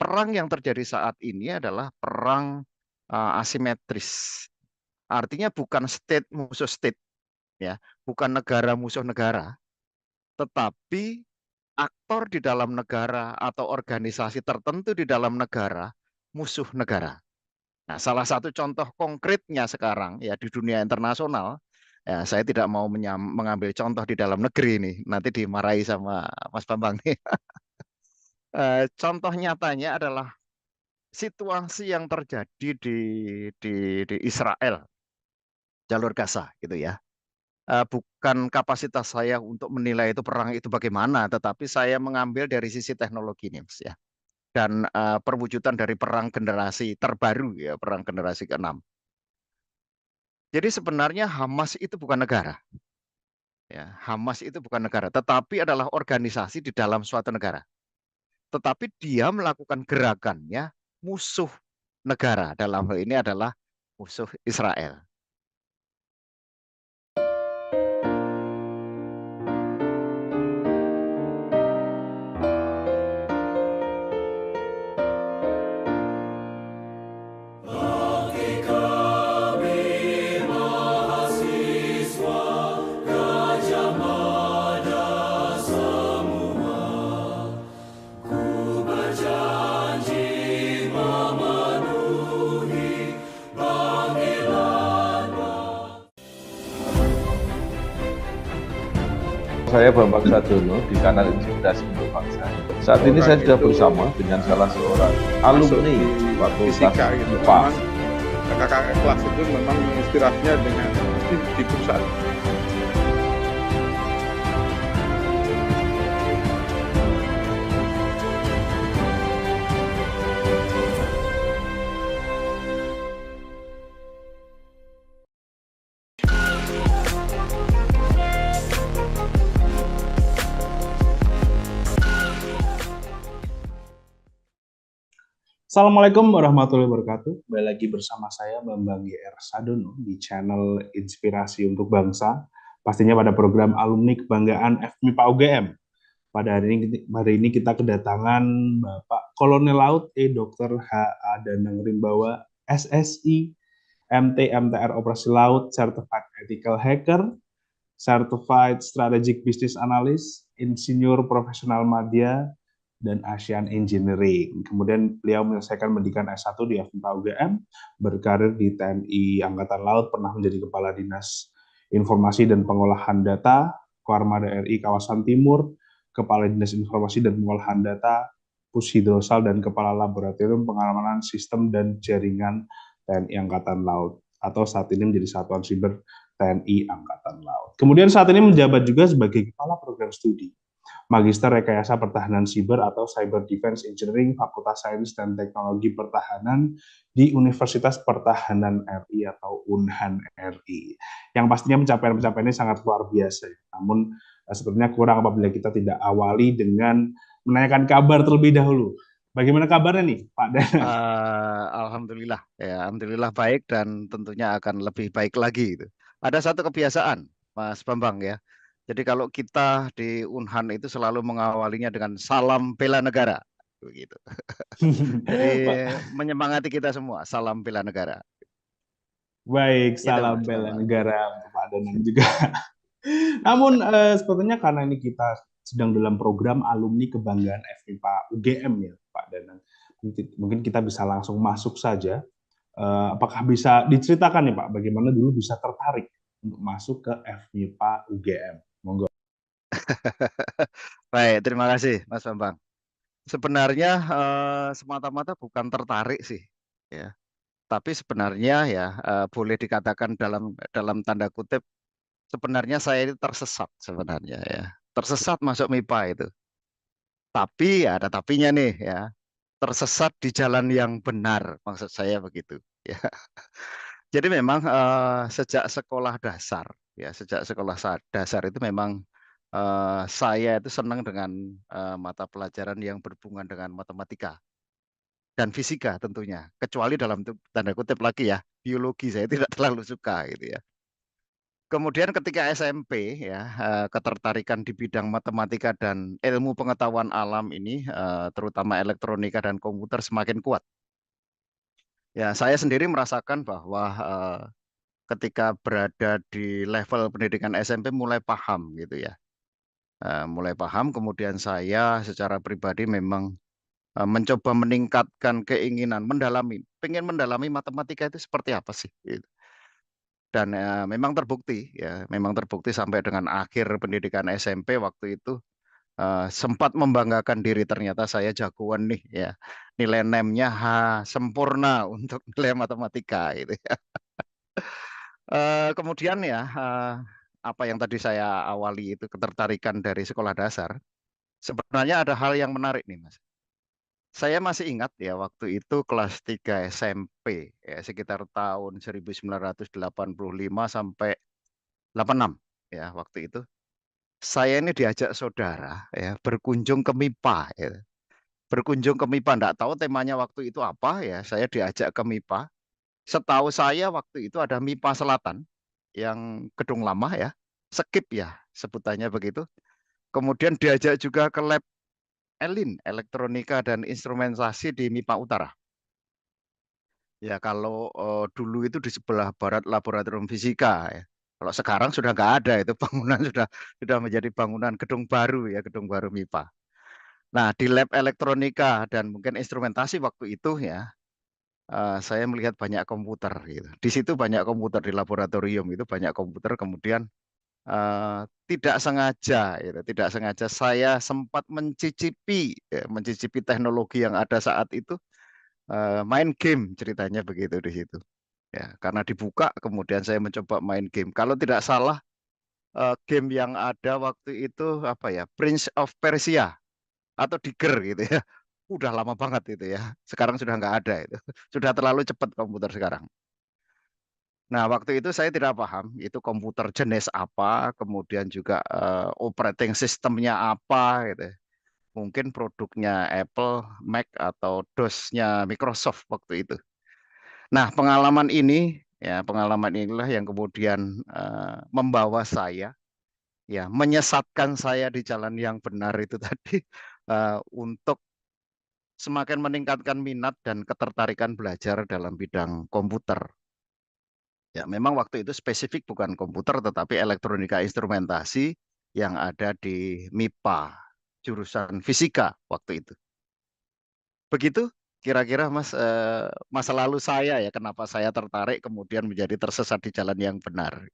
perang yang terjadi saat ini adalah perang asimetris. Artinya bukan state musuh state, ya, bukan negara musuh negara, tetapi aktor di dalam negara atau organisasi tertentu di dalam negara musuh negara. Nah, salah satu contoh konkretnya sekarang ya di dunia internasional, ya saya tidak mau mengambil contoh di dalam negeri ini, nanti dimarahi sama Mas Bambang nih. Contoh nyatanya adalah situasi yang terjadi di Israel, jalur Gaza gitu ya. Bukan kapasitas saya untuk menilai itu perang itu bagaimana, tetapi saya mengambil dari sisi teknologi ini, Mas ya. Dan perwujudan dari perang generasi terbaru ya, perang generasi ke-6. Jadi sebenarnya Hamas itu bukan negara. Ya, Hamas itu bukan negara, tetapi adalah organisasi di dalam suatu negara. Tetapi dia melakukan gerakannya musuh negara. Dalam hal ini adalah musuh Israel. Saya Bambang Sadono di kanal Inspirasi untuk Bangsa. Saat ini saya sudah bersama dengan salah seorang alumni Fakultas IPA. Kakak kelas itu memang inspirasinya dengan di pusat. Assalamualaikum warahmatullahi wabarakatuh. Kembali lagi bersama saya Bambang GR Sadono di channel Inspirasi untuk Bangsa. Pastinya pada program Alumni Kebanggaan FMIPA UGM. Pada hari ini kita kedatangan Bapak Kolonel Laut Dr. H.A. Danang Rimbawa, SSI, MT MTR Operasi Laut, Certified Ethical Hacker, Certified Strategic Business Analyst, Insinyur Profesional Madya, dan Asian Engineering. Kemudian beliau menyelesaikan pendidikan S1 di FMIPA UGM, berkarir di TNI Angkatan Laut, pernah menjadi Kepala Dinas Informasi dan Pengolahan Data, Koarmada RI Kawasan Timur, Kepala Dinas Informasi dan Pengolahan Data, Pushidrosal, dan Kepala Laboratorium Pengamanan Sistem dan Jaringan TNI Angkatan Laut, atau saat ini menjadi Satuan Siber TNI Angkatan Laut. Kemudian saat ini menjabat juga sebagai Kepala Program Studi Magister Rekayasa Pertahanan Siber atau Cyber Defense Engineering Fakultas Sains dan Teknologi Pertahanan di Universitas Pertahanan RI atau UNHAN RI. Yang pastinya pencapaian-pencapaiannya sangat luar biasa. Namun sepertinya kurang apabila kita tidak awali dengan menanyakan kabar terlebih dahulu. Bagaimana kabarnya nih, Pak Danang? Alhamdulillah, ya, alhamdulillah baik dan tentunya akan lebih baik lagi. Gitu. Ada satu kebiasaan, Mas Bambang ya. Jadi kalau kita di Unhan itu selalu mengawalinya dengan salam bela negara, begitu. Jadi menyemangati kita semua, salam bela negara. Baik, Itu salam Mas bela Bambang. negara untuk Pak Danang juga. Namun sepertinya karena ini kita sedang dalam program alumni kebanggaan FMIPA UGM ya, Pak Danang. Mungkin kita bisa langsung masuk saja. Apakah bisa diceritakan nih Pak, bagaimana dulu bisa tertarik untuk masuk ke FMIPA UGM? Monggo. Baik, terima kasih Mas Bambang. Sebenarnya semata-mata bukan tertarik sih, ya. Tapi sebenarnya ya boleh dikatakan dalam tanda kutip sebenarnya saya itu tersesat sebenarnya ya. Tersesat masuk MIPA itu. Tapi ya ada tapinya nih ya. Tersesat di jalan yang benar maksud saya begitu ya. Jadi memang sejak sekolah dasar ya, sejak sekolah dasar itu memang saya itu senang dengan mata pelajaran yang berhubungan dengan matematika dan fisika tentunya. Kecuali dalam tanda kutip lagi ya, biologi saya tidak terlalu suka gitu ya. Kemudian ketika SMP ya, ketertarikan di bidang matematika dan ilmu pengetahuan alam ini, terutama elektronika dan komputer semakin kuat. Ya, saya sendiri merasakan bahwa ketika berada di level pendidikan SMP mulai paham gitu ya. Mulai paham, kemudian saya secara pribadi memang mencoba meningkatkan keinginan pengen mendalami matematika itu seperti apa sih, gitu. Dan memang terbukti ya, memang terbukti sampai dengan akhir pendidikan SMP waktu itu sempat membanggakan diri, ternyata saya jagoan nih ya, nilai NEM-nya sempurna untuk nilai matematika gitu ya. Kemudian ya, apa yang tadi saya awali itu ketertarikan dari sekolah dasar, sebenarnya ada hal yang menarik nih Mas. Saya masih ingat ya waktu itu kelas 3 SMP ya, sekitar tahun 1985 sampai 86 ya waktu itu. Saya ini diajak saudara ya berkunjung ke MIPA ya. Berkunjung ke MIPA, enggak tahu temanya waktu itu apa ya, saya diajak ke MIPA. Setahu saya waktu itu ada MIPA Selatan yang gedung lama ya, Skip ya sebutannya begitu. Kemudian diajak juga ke lab ELIN, elektronika dan instrumentasi di MIPA Utara. Ya kalau dulu itu di sebelah barat laboratorium fisika ya. Kalau sekarang sudah nggak ada, itu bangunan sudah menjadi bangunan gedung baru ya, gedung baru MIPA. Nah di lab elektronika dan mungkin instrumentasi waktu itu ya, saya melihat banyak komputer gitu. Di situ banyak komputer, di laboratorium itu banyak komputer. Kemudian tidak sengaja, gitu, tidak sengaja saya sempat mencicipi, ya, mencicipi teknologi yang ada saat itu, main game ceritanya begitu di situ. Ya, karena dibuka, kemudian saya mencoba main game. Kalau tidak salah, game yang ada waktu itu apa ya, Prince of Persia atau Digger gitu ya. Udah lama banget itu ya. Sekarang sudah nggak ada itu. Sudah terlalu cepat komputer sekarang. Nah, waktu itu saya tidak paham itu komputer jenis apa, kemudian juga operating sistemnya apa gitu. Mungkin produknya Apple, Mac atau DOS-nya Microsoft waktu itu. Nah, pengalaman inilah yang kemudian membawa saya ya, menyesatkan saya di jalan yang benar itu tadi, untuk semakin meningkatkan minat dan ketertarikan belajar dalam bidang komputer. Ya, memang waktu itu spesifik bukan komputer tetapi elektronika instrumentasi yang ada di MIPA, jurusan fisika waktu itu. Begitu kira-kira Mas, masa lalu saya ya, kenapa saya tertarik kemudian menjadi tersesat di jalan yang benar.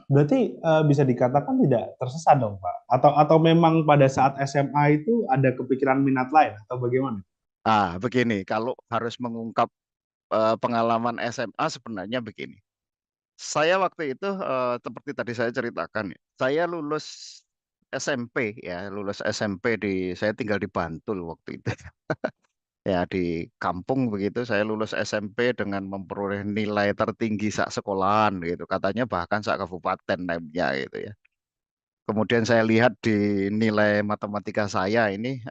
Berarti bisa dikatakan tidak tersesat dong, Pak? Atau memang pada saat SMA itu ada kepikiran minat lain atau bagaimana? Begini, kalau harus mengungkap pengalaman SMA sebenarnya begini. Saya waktu itu seperti tadi saya ceritakan ya, saya lulus SMP ya, lulus SMP saya tinggal di Bantul waktu itu. Ya di kampung begitu, saya lulus SMP dengan memperoleh nilai tertinggi sak sekolahan gitu. Katanya bahkan sak kabupaten naiknya gitu ya. Kemudian saya lihat di nilai matematika saya ini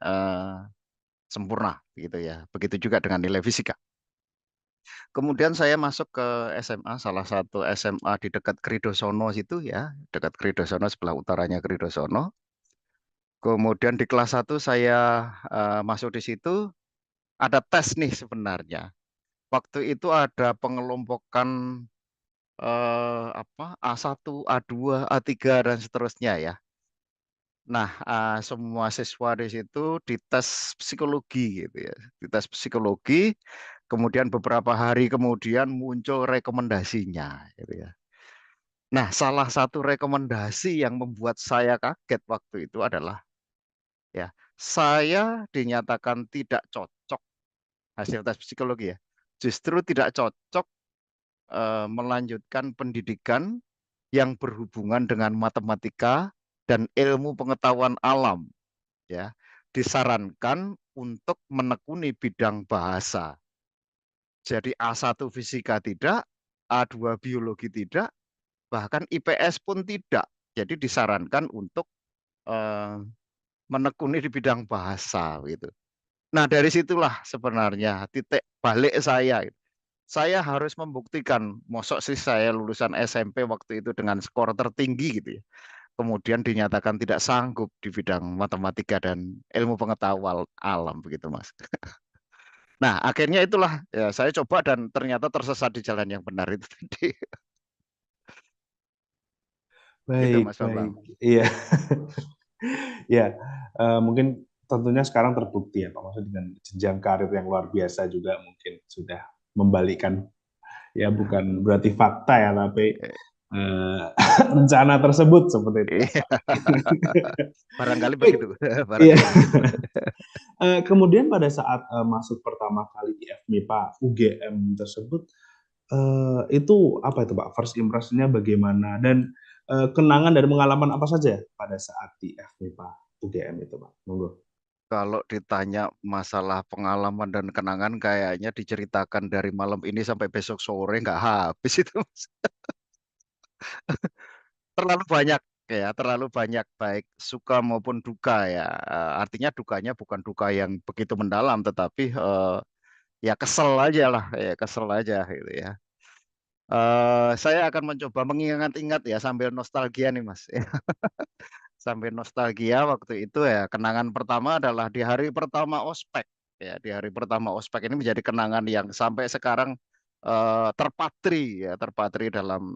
sempurna gitu ya. Begitu juga dengan nilai fisika. Kemudian saya masuk ke SMA, salah satu SMA di dekat Kridosono situ ya, dekat Kridosono sebelah utaranya Kridosono. Kemudian di kelas 1 saya masuk di situ, ada tes nih sebenarnya. Waktu itu ada pengelompokan A1, A2, A3 dan seterusnya ya. Nah, semua siswa di situ dites psikologi gitu ya. Dites psikologi, kemudian beberapa hari kemudian muncul rekomendasinya gitu ya. Nah, salah satu rekomendasi yang membuat saya kaget waktu itu adalah ya, saya dinyatakan tidak cocok hasil tes psikologi ya. Justru tidak cocok melanjutkan pendidikan yang berhubungan dengan matematika dan ilmu pengetahuan alam, ya, disarankan untuk menekuni bidang bahasa. Jadi A1 fisika tidak, A2 biologi tidak, bahkan IPS pun tidak. Jadi disarankan untuk eh, menekuni di bidang bahasa gitu. Nah, dari situlah sebenarnya titik balik saya. Saya harus membuktikan, mosok sih saya lulusan SMP waktu itu dengan skor tertinggi gitu ya. Kemudian dinyatakan tidak sanggup di bidang matematika dan ilmu pengetahuan alam begitu, Mas. Nah, akhirnya itulah ya saya coba dan ternyata tersesat di jalan yang benar itu tadi. Gitu, Baik, Mas baik. Bambang. Iya. Ya, mungkin tentunya sekarang terbukti ya Pak, maksud dengan jenjang karir yang luar biasa juga mungkin sudah membalikan, ya bukan berarti fakta ya, tapi Eh, rencana tersebut seperti itu Pak. Iya, barangkali Baik, begitu. iya. Barangkali begitu. Kemudian pada saat masuk pertama kali di FMIPA UGM tersebut, itu apa itu Pak, first impression-nya bagaimana? Dan kenangan dan pengalaman apa saja pada saat di FMIPA UGM itu Pak? Monggo. Kalau ditanya masalah pengalaman dan kenangan kayaknya diceritakan dari malam ini sampai besok sore nggak habis itu, Mas. Terlalu banyak ya, terlalu banyak baik suka maupun duka ya. Artinya dukanya bukan duka yang begitu mendalam, tetapi ya kesel aja lah, ya kesel aja gitu ya. Saya akan mencoba mengingat-ingat ya sambil nostalgia nih Mas. Sambil nostalgia waktu itu ya kenangan pertama adalah di hari pertama ospek ya, di hari pertama ospek ini menjadi kenangan yang sampai sekarang terpatri ya, terpatri dalam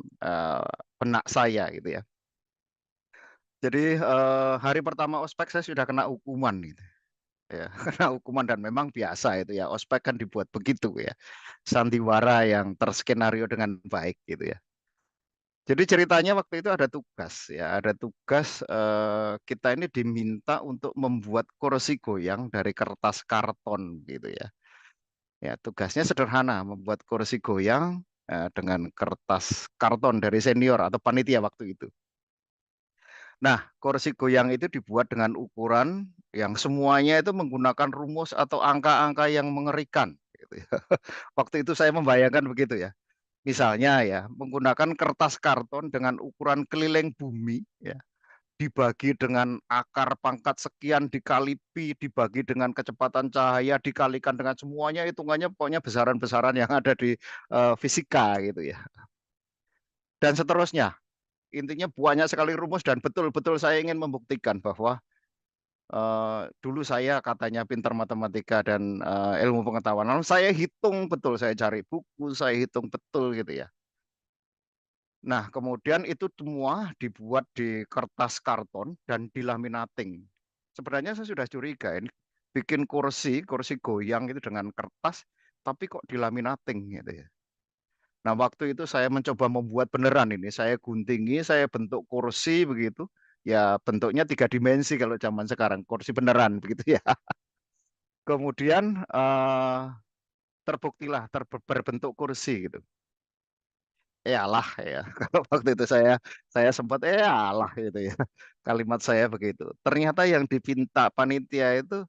benak saya gitu ya. Jadi hari pertama ospek saya sudah kena hukuman gitu ya. Kena hukuman dan memang biasa itu ya, ospek kan dibuat begitu ya, sandiwara yang terskenario dengan baik gitu ya. Jadi ceritanya waktu itu ada tugas ya, ada tugas kita ini diminta untuk membuat kursi goyang dari kertas karton gitu ya. Ya, tugasnya sederhana, membuat kursi goyang dengan kertas karton dari senior atau panitia waktu itu. Nah, kursi goyang itu dibuat dengan ukuran yang semuanya itu menggunakan rumus atau angka-angka yang mengerikan gitu ya. Waktu itu saya membayangkan begitu ya. Misalnya ya, menggunakan kertas karton dengan ukuran keliling bumi, ya, dibagi dengan akar pangkat sekian dikali pi, dibagi dengan kecepatan cahaya, dikalikan dengan semuanya, hitungannya pokoknya besaran-besaran yang ada di fisika gitu ya. Dan seterusnya, intinya banyak sekali rumus dan betul-betul saya ingin membuktikan bahwa dulu saya katanya pintar matematika dan ilmu pengetahuan. Lalu saya hitung betul, saya cari buku, saya hitung betul gitu ya. Nah, kemudian itu semua dibuat di kertas karton dan dilaminating. Sebenarnya saya sudah curiga ini bikin kursi, kursi goyang itu dengan kertas, tapi kok dilaminating gitu ya. Nah, waktu itu saya mencoba membuat beneran ini. Saya guntingi, saya bentuk kursi begitu. Ya, bentuknya 3 dimensi kalau zaman sekarang, kursi beneran begitu ya. Kemudian terbuktilah berbentuk kursi gitu. Alah ya. Kalau waktu itu saya sempat alah gitu ya. Kalimat saya begitu. Ternyata yang dipinta panitia itu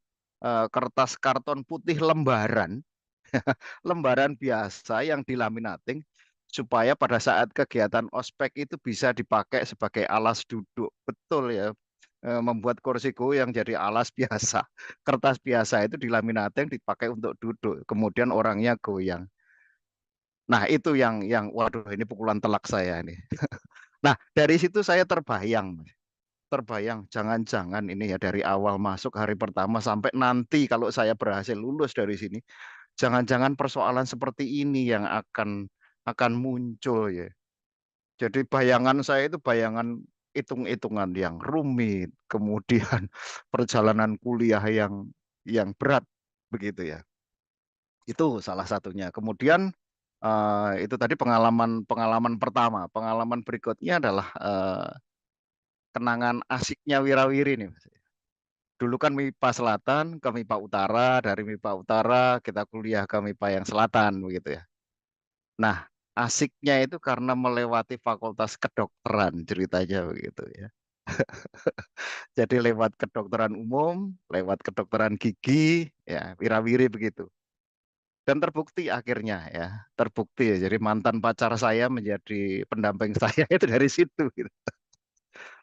kertas karton putih lembaran, lembaran biasa yang dilaminating supaya pada saat kegiatan ospek itu bisa dipakai sebagai alas duduk. Betul ya. Membuat kursiku yang jadi alas biasa. Kertas biasa itu dilaminating dipakai untuk duduk. Kemudian orangnya goyang. Nah, itu yang waduh ini pukulan telak saya ini. Nah, dari situ saya terbayang, Mas. Terbayang jangan-jangan ini ya dari awal masuk hari pertama sampai nanti kalau saya berhasil lulus dari sini, jangan-jangan persoalan seperti ini yang akan muncul ya. Jadi bayangan saya itu bayangan hitung-hitungan yang rumit, kemudian perjalanan kuliah yang berat begitu ya. Itu salah satunya. Kemudian itu tadi pengalaman pertama. Pengalaman berikutnya adalah kenangan asiknya Wirawiri nih, Mas. Dulu kan MIPA Selatan ke MIPA Utara, dari MIPA Utara kita kuliah ke MIPA yang Selatan begitu ya. Nah, asiknya itu karena melewati fakultas kedokteran ceritanya begitu ya. Jadi lewat kedokteran umum, lewat kedokteran gigi, ya wirawiri begitu. Dan terbukti akhirnya ya, terbukti ya. Jadi mantan pacar saya menjadi pendamping saya itu dari situ gitu.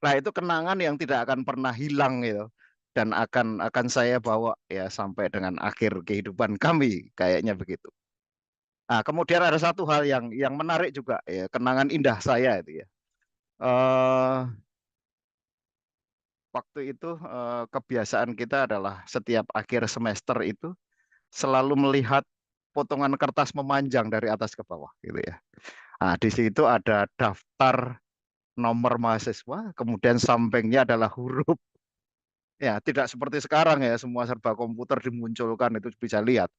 Nah, itu kenangan yang tidak akan pernah hilang gitu. Dan akan saya bawa ya sampai dengan akhir kehidupan kami kayaknya begitu. Nah, kemudian ada satu hal yang menarik juga ya, kenangan indah saya itu ya. Eh Waktu itu kebiasaan kita adalah setiap akhir semester itu selalu melihat potongan kertas memanjang dari atas ke bawah gitu ya. Nah, di situ ada daftar nomor mahasiswa, kemudian sampingnya adalah huruf. Ya, tidak seperti sekarang ya, semua serba komputer dimunculkan itu bisa lihat.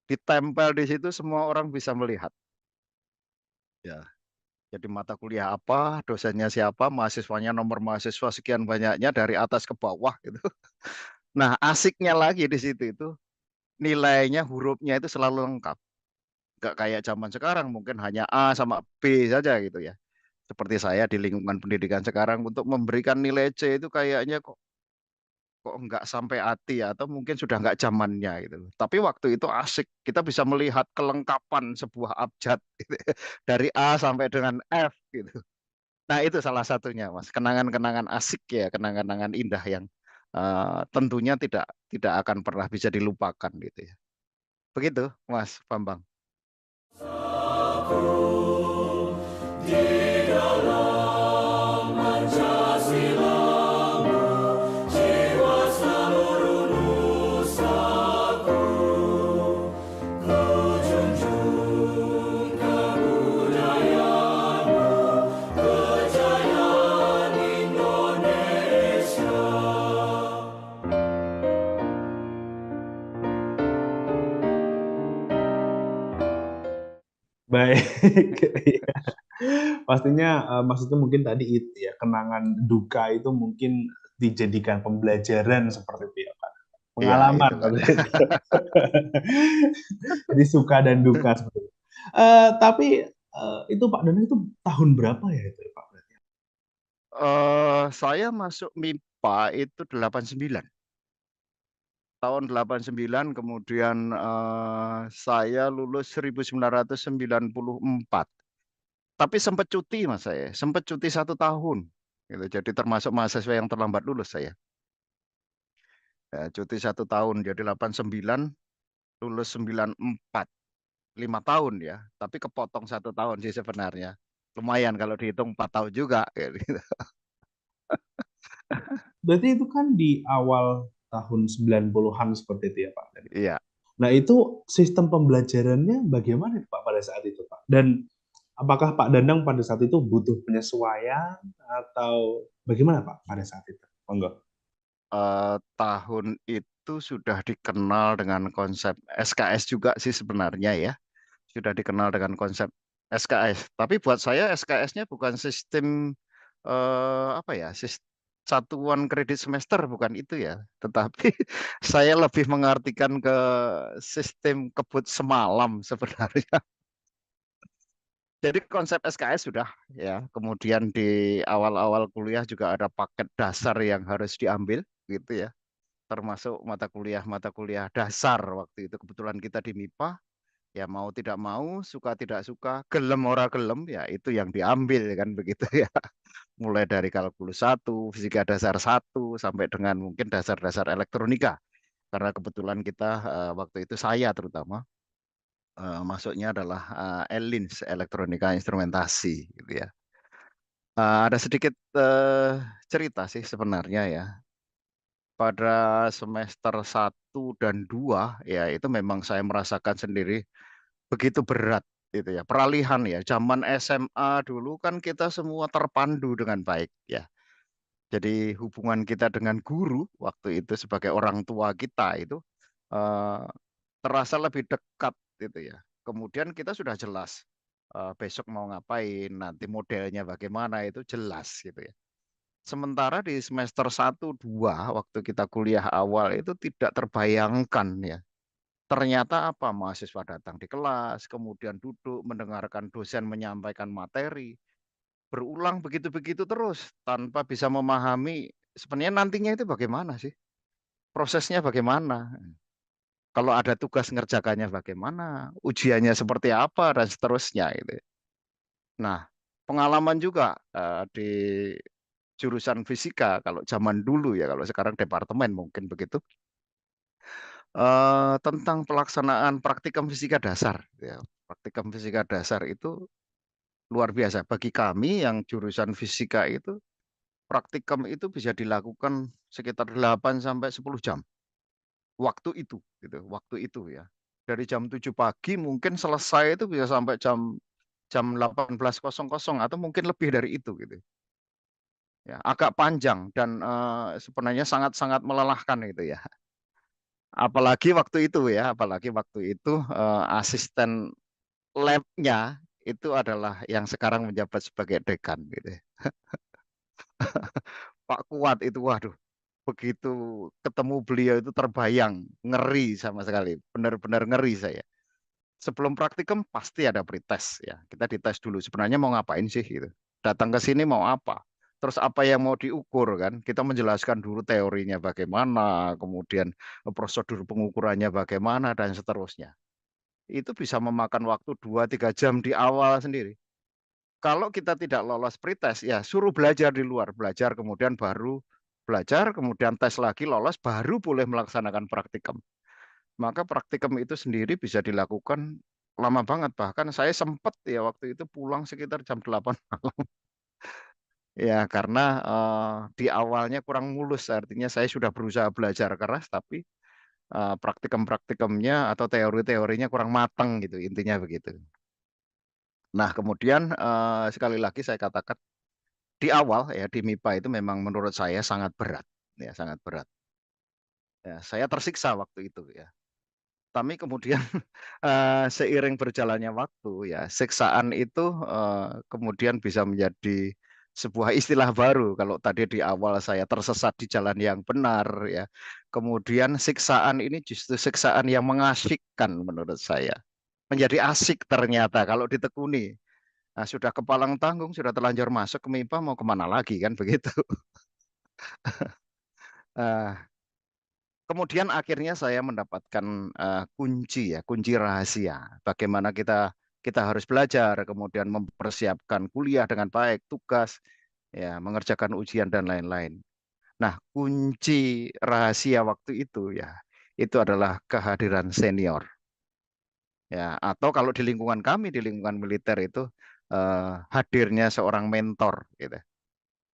Ditempel di situ semua orang bisa melihat. Ya, jadi mata kuliah apa, dosennya siapa, mahasiswanya nomor mahasiswa sekian banyaknya dari atas ke bawah gitu. Nah, asiknya lagi di situ itu nilainya hurufnya itu selalu lengkap. Nggak kayak zaman sekarang mungkin hanya A sama B saja gitu ya. Seperti saya di lingkungan pendidikan sekarang untuk memberikan nilai C itu kayaknya kok kok nggak sampai hati ya, atau mungkin sudah nggak zamannya gitu. Tapi waktu itu asik, kita bisa melihat kelengkapan sebuah abjad gitu ya. Dari A sampai dengan F gitu. Nah itu salah satunya Mas, kenangan-kenangan asik ya, kenangan-kenangan indah yang tentunya tidak tidak akan pernah bisa dilupakan gitu ya. Begitu Mas Bambang. Baik. Iya. Pastinya maksudnya mungkin tadi itu ya, kenangan duka itu mungkin dijadikan pembelajaran seperti itu ya Pak. Iya Pengalaman itu kan. seperti itu. Jadi suka dan duka seperti itu. Tapi itu Pak Danang itu tahun berapa ya itu Pak? Saya masuk MIPA itu 89. Tahun 89 kemudian saya lulus 1994. Tapi sempat cuti Mas saya, sempat cuti 1 tahun. Gitu. Jadi termasuk mahasiswa yang terlambat lulus saya. Ya, cuti 1 tahun, jadi 89, lulus 94. 5 tahun ya, tapi kepotong 1 tahun sih sebenarnya. Lumayan kalau dihitung 4 tahun juga. Gitu. Berarti itu kan di awal tahun 90-an seperti itu ya Pak. Iya. Nah itu sistem pembelajarannya bagaimana Pak pada saat itu Pak? Dan apakah Pak Danang pada saat itu butuh penyesuaian atau bagaimana Pak pada saat itu? Monggo. Tahun itu sudah dikenal dengan konsep SKS juga sih sebenarnya ya. Sudah dikenal dengan konsep SKS. Tapi buat saya SKS-nya bukan sistem apa ya, satuan kredit semester bukan itu ya. Tetapi saya lebih mengartikan ke sistem kebut semalam sebenarnya. Jadi konsep SKS sudah ya. Kemudian di awal-awal kuliah juga ada paket dasar yang harus diambil gitu ya. Termasuk mata kuliah dasar waktu itu kebetulan kita di MIPA. Ya mau tidak mau, suka tidak suka, gelem ora gelem, ya itu yang diambil kan begitu ya. Mulai dari kalkulus 1, fisika dasar 1, sampai dengan mungkin dasar-dasar elektronika. Karena kebetulan kita waktu itu saya terutama masuknya adalah ELINS, elektronika instrumentasi gitu ya. Ada sedikit cerita sih sebenarnya ya. Pada semester 1 dan 2 ya itu memang saya merasakan sendiri begitu berat gitu ya. Peralihan ya, zaman SMA dulu kan kita semua terpandu dengan baik ya. Jadi hubungan kita dengan guru waktu itu sebagai orang tua kita itu eh, terasa lebih dekat gitu ya. Kemudian kita sudah jelas besok mau ngapain, nanti modelnya bagaimana itu jelas gitu ya. Sementara di semester 1, 2 waktu kita kuliah awal itu tidak terbayangkan ya. Ternyata apa? Mahasiswa datang di kelas, kemudian duduk mendengarkan dosen menyampaikan materi, berulang begitu-begitu terus tanpa bisa memahami sebenarnya nantinya itu bagaimana sih? Prosesnya bagaimana? Kalau ada tugas ngerjakannya bagaimana? Ujiannya seperti apa dan seterusnya gitu. Nah, pengalaman juga di jurusan fisika kalau zaman dulu ya, kalau sekarang departemen mungkin begitu. Tentang pelaksanaan praktikum fisika dasar ya. Praktikum fisika dasar itu luar biasa bagi kami yang jurusan fisika itu. Praktikum itu bisa dilakukan sekitar 8 sampai 10 jam. Waktu itu gitu, waktu itu ya. Dari jam 7 pagi mungkin selesai itu bisa sampai jam jam 18.00 atau mungkin lebih dari itu gitu. Ya, agak panjang dan sebenarnya sangat-sangat melelahkan gitu ya. Apalagi waktu itu asisten lab-nya itu adalah yang sekarang menjabat sebagai dekan gitu ya. Pak Kuat itu waduh, begitu ketemu beliau itu terbayang, ngeri sama sekali, benar-benar ngeri saya. Sebelum praktikum pasti ada pretest ya. Kita dites dulu sebenarnya mau ngapain sih gitu. Datang ke sini mau apa? Terus apa yang mau diukur kan? Kita menjelaskan dulu teorinya bagaimana, kemudian prosedur pengukurannya bagaimana dan seterusnya. Itu bisa memakan waktu 2-3 jam di awal sendiri. Kalau kita tidak lolos pretest ya suruh belajar di luar, belajar kemudian baru belajar, kemudian tes lagi lolos baru boleh melaksanakan praktikum. Maka praktikum itu sendiri bisa dilakukan lama banget, bahkan saya sempat ya waktu itu pulang sekitar jam 8 malam. Ya karena, di awalnya kurang mulus, artinya saya sudah berusaha belajar keras tapi, praktikum-praktikumnya atau teori-teorinya kurang matang gitu, intinya begitu. Nah kemudian, sekali lagi saya katakan, di awal ya di MIPA itu memang menurut saya sangat berat, ya sangat berat. Ya saya tersiksa waktu itu ya. Tapi kemudian, seiring berjalannya waktu ya, siksaan itu, kemudian bisa menjadi sebuah istilah baru. Kalau tadi di awal saya tersesat di jalan yang benar ya, kemudian siksaan ini justru siksaan yang mengasyikkan menurut saya. Menjadi asik ternyata kalau ditekuni. Nah, sudah kepalang tanggung, sudah terlanjur masuk ke MIPA mau kemana lagi kan begitu. Kemudian akhirnya saya mendapatkan, kunci ya, kunci rahasia. Bagaimana kita kita harus belajar, kemudian mempersiapkan kuliah dengan baik, tugas, ya, mengerjakan ujian dan lain-lain. Nah, kunci rahasia waktu itu ya, itu adalah kehadiran senior. Ya, atau kalau di lingkungan kami, di lingkungan militer itu, hadirnya seorang mentor gitu.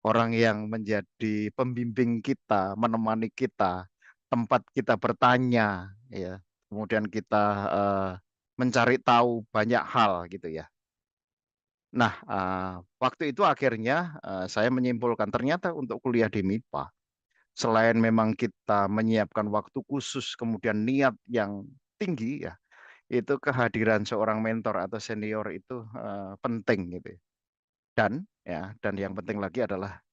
Orang yang menjadi pembimbing kita, menemani kita, tempat kita bertanya, ya. Kemudian kita mencari tahu banyak hal gitu ya. Nah, waktu itu akhirnya saya menyimpulkan ternyata untuk kuliah di MIPA, selain memang kita menyiapkan waktu khusus, kemudian niat yang tinggi ya, itu kehadiran seorang mentor atau senior itu penting gitu. Dan yang penting lagi adalah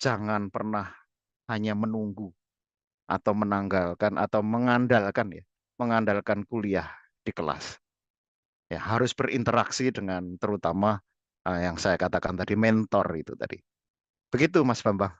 jangan pernah hanya menunggu atau menanggalkan atau mengandalkan kuliah di kelas. Ya, harus berinteraksi dengan terutama yang saya katakan tadi mentor itu tadi. Begitu Mas Bambang.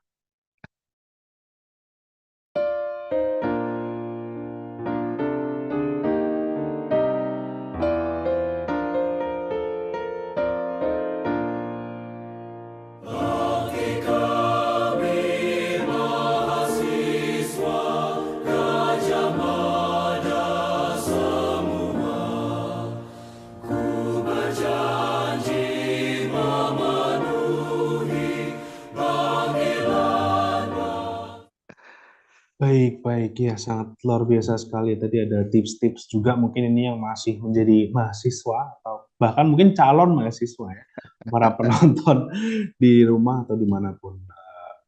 Baik, baik. Ya, sangat luar biasa sekali. Tadi ada tips-tips juga mungkin ini yang masih menjadi mahasiswa atau bahkan mungkin calon mahasiswa ya. Para penonton di rumah atau dimanapun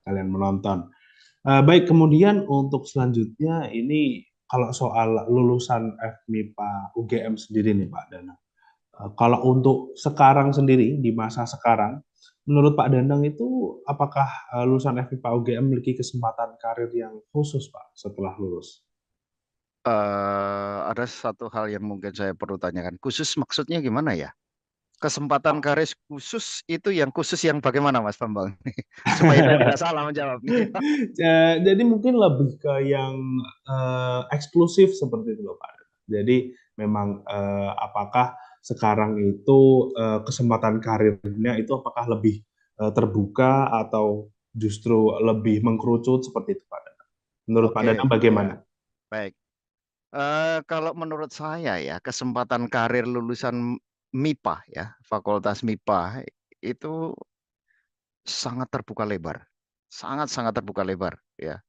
kalian menonton. Baik, kemudian untuk selanjutnya ini kalau soal lulusan FMIPA UGM sendiri nih Pak Danang. Kalau untuk sekarang sendiri, di masa sekarang, menurut Pak Danang itu apakah lulusan FMIPA UGM memiliki kesempatan karir yang khusus Pak setelah lulus? Ada satu hal yang mungkin saya perlu tanyakan. Khusus maksudnya gimana ya? Kesempatan karir khusus itu yang khusus yang bagaimana Mas Bambang? Supaya saya tidak salah menjawabnya. Jadi mungkin lebih ke yang eksklusif seperti itu loh Pak. Jadi memang apakah sekarang itu kesempatan karirnya itu apakah lebih terbuka atau justru lebih mengkerucut seperti itu Pak Danang? Menurut Pak Danang Oke, bagaimana? ya, baik. Kalau menurut saya ya, kesempatan karir lulusan MIPA ya, Fakultas MIPA itu sangat terbuka lebar. Sangat-sangat terbuka lebar ya.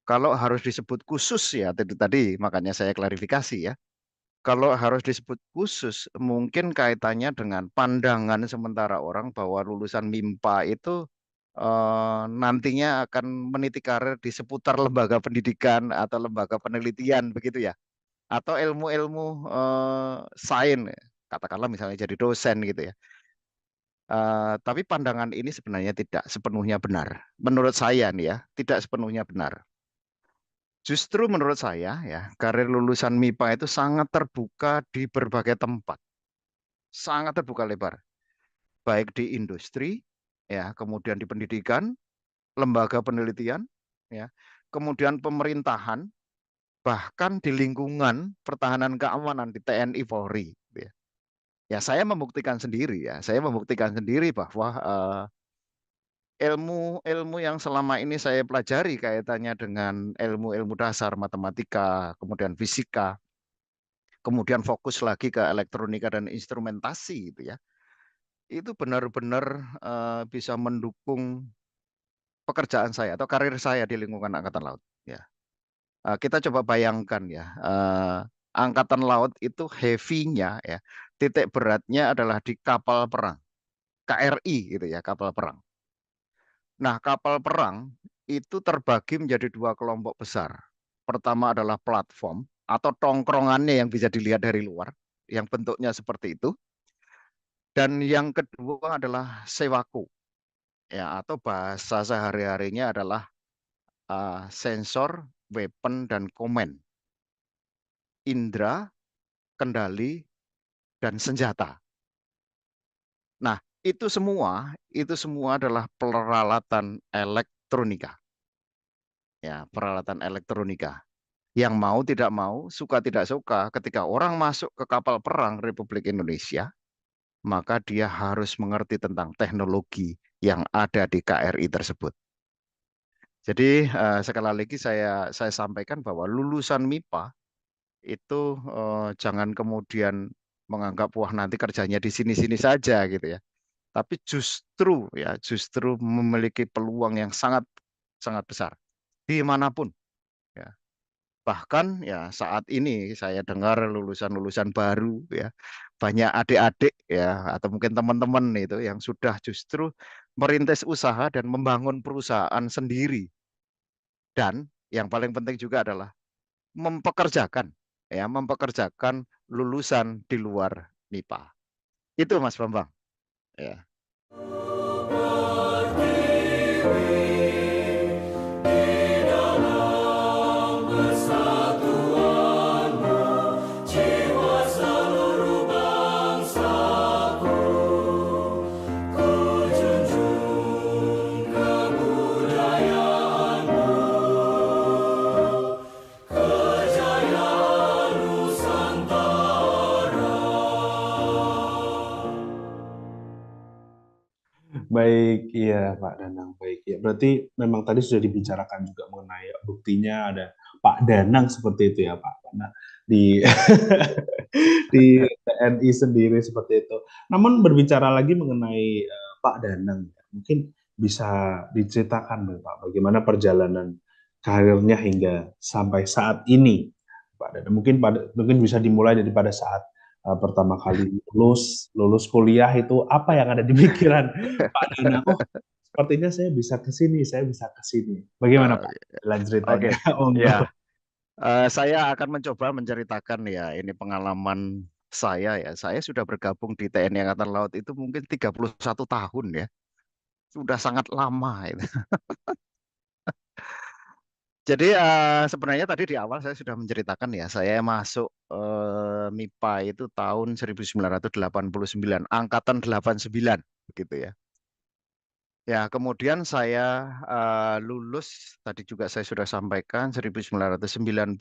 Kalau harus disebut khusus ya, tadi makanya saya klarifikasi ya. Kalau harus disebut khusus, mungkin kaitannya dengan pandangan sementara orang bahwa lulusan MIMPA itu nantinya akan meniti karir di seputar lembaga pendidikan atau lembaga penelitian begitu ya, atau ilmu-ilmu sains, katakanlah misalnya jadi dosen gitu ya. Tapi pandangan ini sebenarnya tidak sepenuhnya benar. Menurut saya nih ya, tidak sepenuhnya benar. Justru menurut saya ya, karir lulusan MIPA itu sangat terbuka di berbagai tempat, sangat terbuka lebar, baik di industri, ya, kemudian di pendidikan, lembaga penelitian, ya, kemudian pemerintahan, bahkan di lingkungan pertahanan keamanan di TNI Polri. Gitu ya. Ya, saya membuktikan sendiri ya, saya membuktikan sendiri bahwa ilmu-ilmu yang selama ini saya pelajari kaitannya dengan ilmu-ilmu dasar matematika, kemudian fisika, kemudian fokus lagi ke elektronika dan instrumentasi gitu ya. Itu benar-benar bisa mendukung pekerjaan saya atau karir saya di lingkungan Angkatan Laut ya. Kita coba bayangkan ya, Angkatan Laut itu heavy-nya ya, titik beratnya adalah di kapal perang, KRI gitu ya, kapal perang. Nah, kapal perang itu terbagi menjadi dua kelompok besar. Pertama adalah platform atau tongkrongannya yang bisa dilihat dari luar, yang bentuknya seperti itu. Dan yang kedua adalah sewaku, ya, atau bahasa sehari-harinya adalah sensor, weapon, dan command, indera, kendali, dan senjata. Nah, itu semua adalah peralatan elektronika, ya, peralatan elektronika. Yang mau tidak mau, suka tidak suka, ketika orang masuk ke kapal perang Republik Indonesia, maka dia harus mengerti tentang teknologi yang ada di KRI tersebut. Jadi sekali lagi saya sampaikan bahwa lulusan MIPA itu jangan kemudian menganggap wah nanti kerjanya di sini-sini saja gitu ya. Tapi justru memiliki peluang yang sangat sangat besar dimanapun ya. Bahkan ya saat ini saya dengar lulusan-lulusan baru ya, banyak adik-adik ya atau mungkin teman-teman itu yang sudah justru merintis usaha dan membangun perusahaan sendiri. Dan yang paling penting juga adalah mempekerjakan lulusan di luar MIPA. Itu Mas Bambang. Ya. Baik, iya Pak Danang, baik ya. Berarti memang tadi sudah dibicarakan juga mengenai buktinya ada Pak Danang seperti itu ya Pak. Karena di di TNI sendiri seperti itu. Namun berbicara lagi mengenai Pak Danang, mungkin bisa diceritakan Pak bagaimana perjalanan karirnya hingga sampai saat ini, Pak Danang. Mungkin bisa dimulai daripada saat pertama kali lulus kuliah itu apa yang ada di pikiran Pak Danang? Oh, sepertinya saya bisa ke sini, saya bisa ke sini. Bagaimana Pak? Jalan ceritanya. Oke, Monggo. ya. Saya akan mencoba menceritakan ya ini pengalaman saya ya. Saya sudah bergabung di TNI Angkatan Laut itu mungkin 31 tahun ya. Sudah sangat lama itu. Jadi sebenarnya tadi di awal saya sudah menceritakan ya, saya masuk MIPA itu tahun 1989, angkatan 89 begitu ya. Ya, kemudian saya lulus, tadi juga saya sudah sampaikan 1994.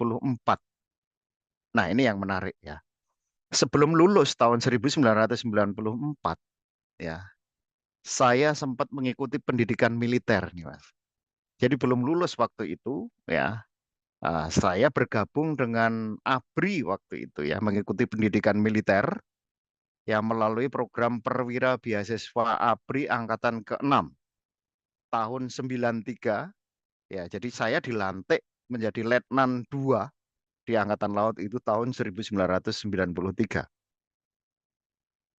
Nah, ini yang menarik ya. Sebelum lulus tahun 1994, ya, saya sempat mengikuti pendidikan militer nih, Mas. Jadi belum lulus waktu itu, ya, saya bergabung dengan ABRI waktu itu ya, mengikuti pendidikan militer yang melalui program Perwira Beasiswa ABRI angkatan ke-6 tahun 93 ya. Jadi saya dilantik menjadi Letnan 2 di Angkatan Laut itu tahun 1993.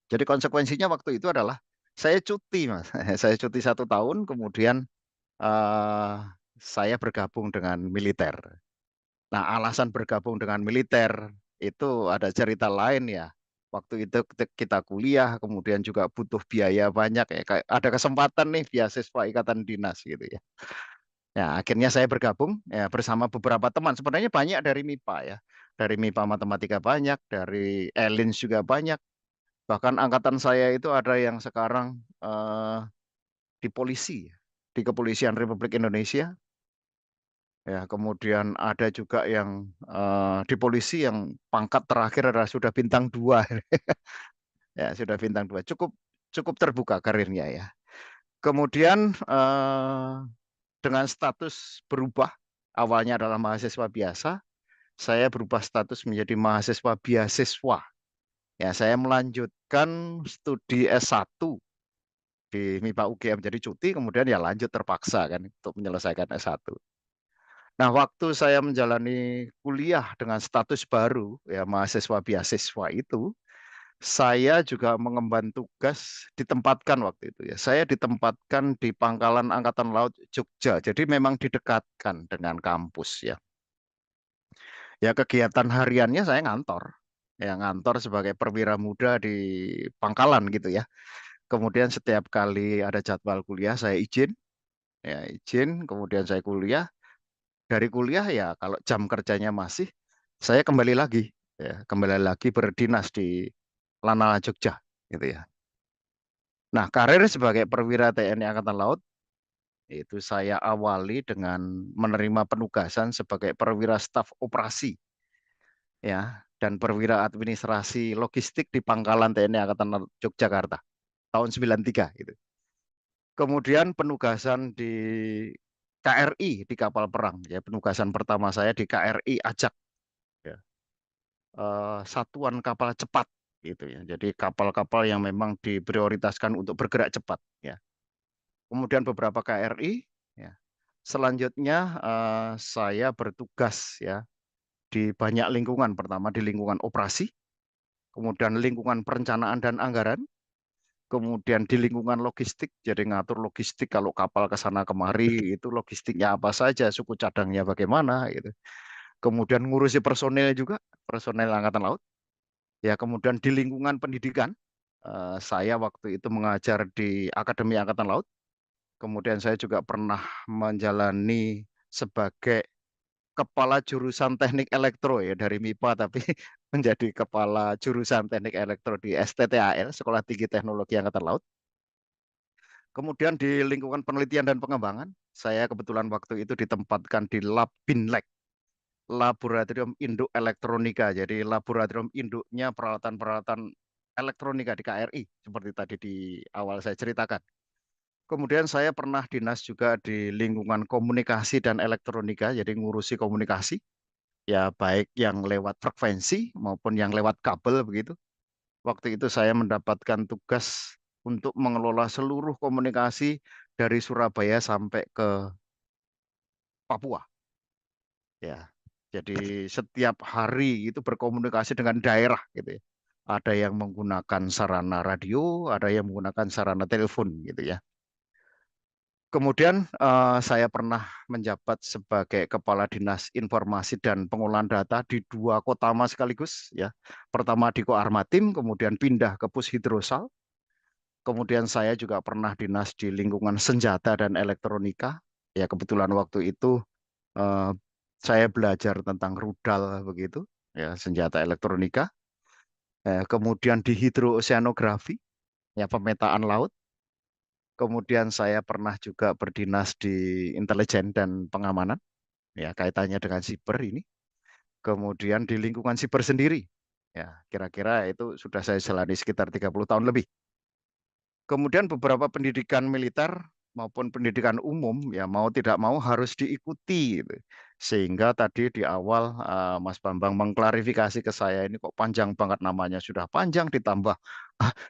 Jadi konsekuensinya waktu itu adalah saya cuti, Mas. Saya cuti 1 tahun, kemudian eh, saya bergabung dengan militer. Nah, alasan bergabung dengan militer itu ada cerita lain ya. Waktu itu kita kuliah, kemudian juga butuh biaya banyak ya. Kayak ada kesempatan nih beasiswa ikatan dinas gitu ya. Ya, akhirnya saya bergabung ya bersama beberapa teman. Sebenarnya banyak dari MIPA ya. Dari MIPA matematika banyak, dari Elins juga banyak. Bahkan angkatan saya itu ada yang sekarang di polisi, di Kepolisian Republik Indonesia. Ya, kemudian ada juga yang di polisi yang pangkat terakhir adalah sudah bintang 2. Ya, sudah bintang 2. Cukup cukup terbuka karirnya ya. Kemudian dengan status berubah, awalnya adalah mahasiswa biasa, saya berubah status menjadi mahasiswa beasiswa. Ya, saya melanjutkan studi S1 di MIPA UGM, jadi cuti, kemudian ya lanjut terpaksa kan untuk menyelesaikan S1. Nah, waktu saya menjalani kuliah dengan status baru, ya mahasiswa beasiswa itu, saya juga mengemban tugas ditempatkan waktu itu ya. Saya ditempatkan di Pangkalan Angkatan Laut Jogja. Jadi memang didekatkan dengan kampus ya. Ya kegiatan hariannya saya ngantor. Ya ngantor sebagai perwira muda di Pangkalan gitu ya. Kemudian setiap kali ada jadwal kuliah saya izin, ya izin, kemudian saya kuliah. Dari kuliah ya kalau jam kerjanya masih, saya kembali lagi, ya kembali lagi berdinas di Lanala Jogja, gitu ya. Nah, karir sebagai perwira TNI Angkatan Laut itu saya awali dengan menerima penugasan sebagai perwira staf operasi, ya, dan perwira administrasi logistik di Pangkalan TNI Angkatan Laut Yogyakarta tahun 93 gitu. Kemudian penugasan di KRI di kapal perang, ya penugasan pertama saya di KRI Ajak, ya. Satuan kapal cepat gitu ya. Jadi kapal-kapal yang memang diprioritaskan untuk bergerak cepat ya. Kemudian beberapa KRI ya. Selanjutnya saya bertugas ya di banyak lingkungan. Pertama di lingkungan operasi, kemudian lingkungan perencanaan dan anggaran, kemudian di lingkungan logistik, jadi ngatur logistik kalau kapal ke sana kemari itu logistiknya apa saja, suku cadangnya bagaimana gitu. Kemudian ngurusi personel juga, personel Angkatan Laut. Ya, kemudian di lingkungan pendidikan, saya waktu itu mengajar di Akademi Angkatan Laut. Kemudian saya juga pernah menjalani sebagai kepala jurusan teknik elektro ya dari MIPA, tapi menjadi kepala jurusan teknik elektro di STTAL, Sekolah Tinggi Teknologi Angkatan Laut. Kemudian di lingkungan penelitian dan pengembangan, saya kebetulan waktu itu ditempatkan di Lab Binlek, Laboratorium Induk Elektronika. Jadi laboratorium induknya peralatan-peralatan elektronika di KRI, seperti tadi di awal saya ceritakan. Kemudian saya pernah dinas juga di lingkungan komunikasi dan elektronika, jadi ngurusi komunikasi, ya baik yang lewat frekuensi maupun yang lewat kabel begitu. Waktu itu saya mendapatkan tugas untuk mengelola seluruh komunikasi dari Surabaya sampai ke Papua. Ya, jadi setiap hari itu berkomunikasi dengan daerah gitu ya. Ada yang menggunakan sarana radio, ada yang menggunakan sarana telepon gitu ya. Kemudian saya pernah menjabat sebagai Kepala Dinas Informasi dan Pengolahan Data di 2 kota sekaligus ya. Pertama di Koarmatim, kemudian pindah ke Pushidrosal. Kemudian saya juga pernah dinas di lingkungan senjata dan elektronika. Ya kebetulan waktu itu Saya belajar tentang rudal begitu, ya senjata elektronika. Kemudian di hidrooceanografi, ya pemetaan laut. Kemudian saya pernah juga berdinas di intelijen dan pengamanan, ya kaitannya dengan siber ini. Kemudian di lingkungan siber sendiri, ya kira-kira itu sudah saya jalani sekitar 30 tahun lebih. Kemudian beberapa pendidikan militer maupun pendidikan umum ya mau tidak mau harus diikuti gitu. Sehingga tadi di awal Mas Bambang mengklarifikasi ke saya ini kok panjang banget namanya, sudah panjang ditambah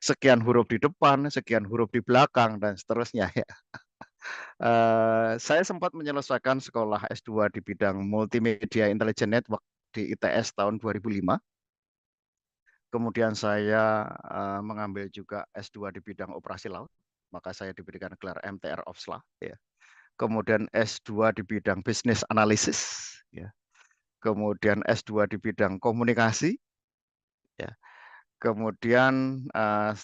sekian huruf di depan, sekian huruf di belakang dan seterusnya ya. Saya sempat menyelesaikan sekolah S2 di bidang Multimedia Intelligent Network di ITS tahun 2005. Kemudian saya mengambil juga S2 di bidang operasi laut, maka saya diberikan gelar MTR Opsla. Ya. Kemudian S2 di bidang bisnis analisis, ya. Kemudian S2 di bidang komunikasi, ya. Kemudian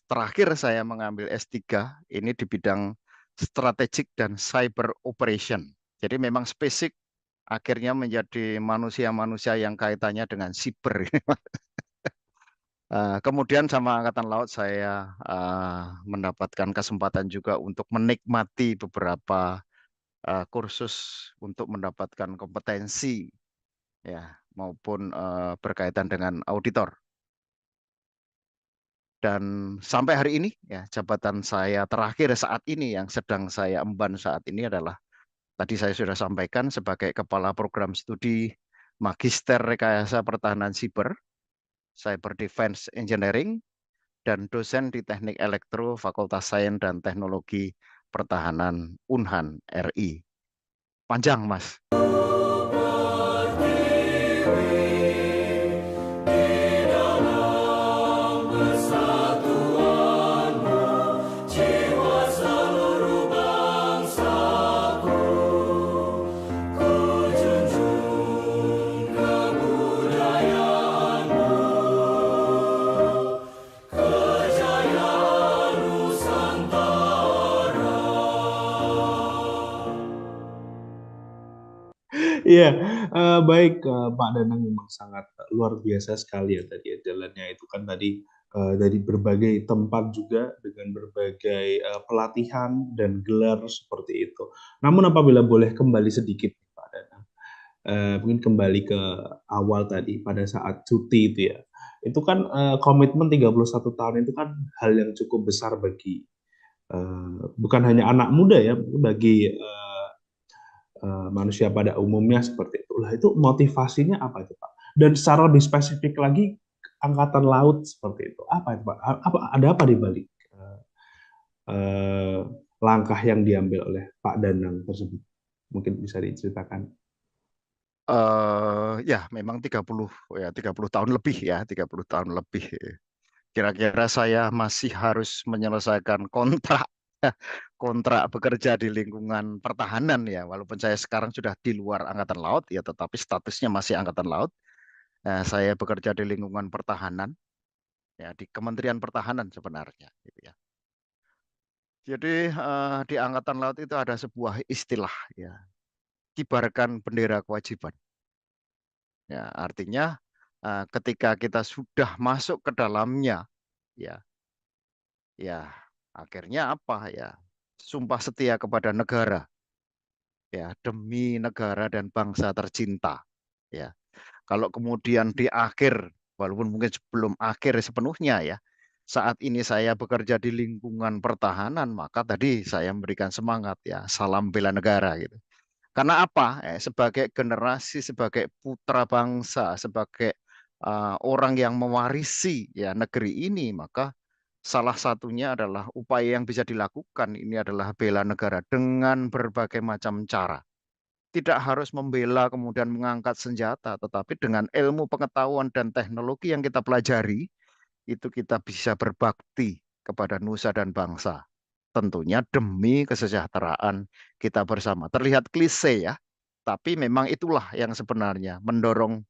terakhir saya mengambil S3 ini di bidang strategic dan cyber operation. Jadi memang spesifik akhirnya menjadi manusia-manusia yang kaitannya dengan siber. Kemudian sama Angkatan Laut saya mendapatkan kesempatan juga untuk menikmati beberapa kursus untuk mendapatkan kompetensi ya maupun berkaitan dengan auditor. Dan sampai hari ini ya jabatan saya terakhir saat ini yang sedang saya emban saat ini adalah tadi saya sudah sampaikan sebagai Kepala Program Studi Magister Rekayasa Pertahanan Siber, Cyber Defense Engineering, dan dosen di Teknik Elektro Fakultas Sains dan Teknologi Pertahanan Unhan RI. Panjang, Mas. Iya, baik Pak Danang memang sangat luar biasa sekali ya tadi ya jalannya itu kan tadi dari berbagai tempat juga dengan berbagai pelatihan dan gelar seperti itu. Namun apabila boleh kembali sedikit Pak Danang, mungkin kembali ke awal tadi pada saat cuti itu ya. Itu kan komitmen 31 tahun itu kan hal yang cukup besar bagi bukan hanya anak muda ya, bagi manusia pada umumnya seperti itu. Lah itu motivasinya apa itu Pak? Dan secara lebih spesifik lagi angkatan laut seperti itu. Apa itu Pak? Ada apa di balik eh, langkah yang diambil oleh Pak Danang tersebut? Mungkin bisa diceritakan. Ya, memang 30 tahun lebih ya, 30 tahun lebih. Kira-kira saya masih harus menyelesaikan kontrak kontrak bekerja di lingkungan pertahanan ya, walaupun saya sekarang sudah di luar Angkatan Laut ya, tetapi statusnya masih Angkatan Laut. Saya bekerja di lingkungan pertahanan ya, di Kementerian Pertahanan sebenarnya gitu ya. Jadi di Angkatan Laut itu ada sebuah istilah ya, kibarkan bendera kewajiban. Ya, artinya ketika kita sudah masuk ke dalamnya ya, ya akhirnya apa ya? Sumpah setia kepada negara ya, demi negara dan bangsa tercinta ya. Kalau kemudian di akhir, walaupun mungkin sebelum akhir sepenuhnya ya, saat ini saya bekerja di lingkungan pertahanan, maka tadi saya memberikan semangat ya, salam bela negara gitu. Karena apa? Sebagai generasi, sebagai putra bangsa, sebagai orang yang mewarisi ya negeri ini, maka salah satunya adalah upaya yang bisa dilakukan ini adalah bela negara dengan berbagai macam cara. Tidak harus membela kemudian mengangkat senjata, tetapi dengan ilmu pengetahuan dan teknologi yang kita pelajari, itu kita bisa berbakti kepada nusa dan bangsa. Tentunya demi kesejahteraan kita bersama. Terlihat klise ya, tapi memang itulah yang sebenarnya mendorong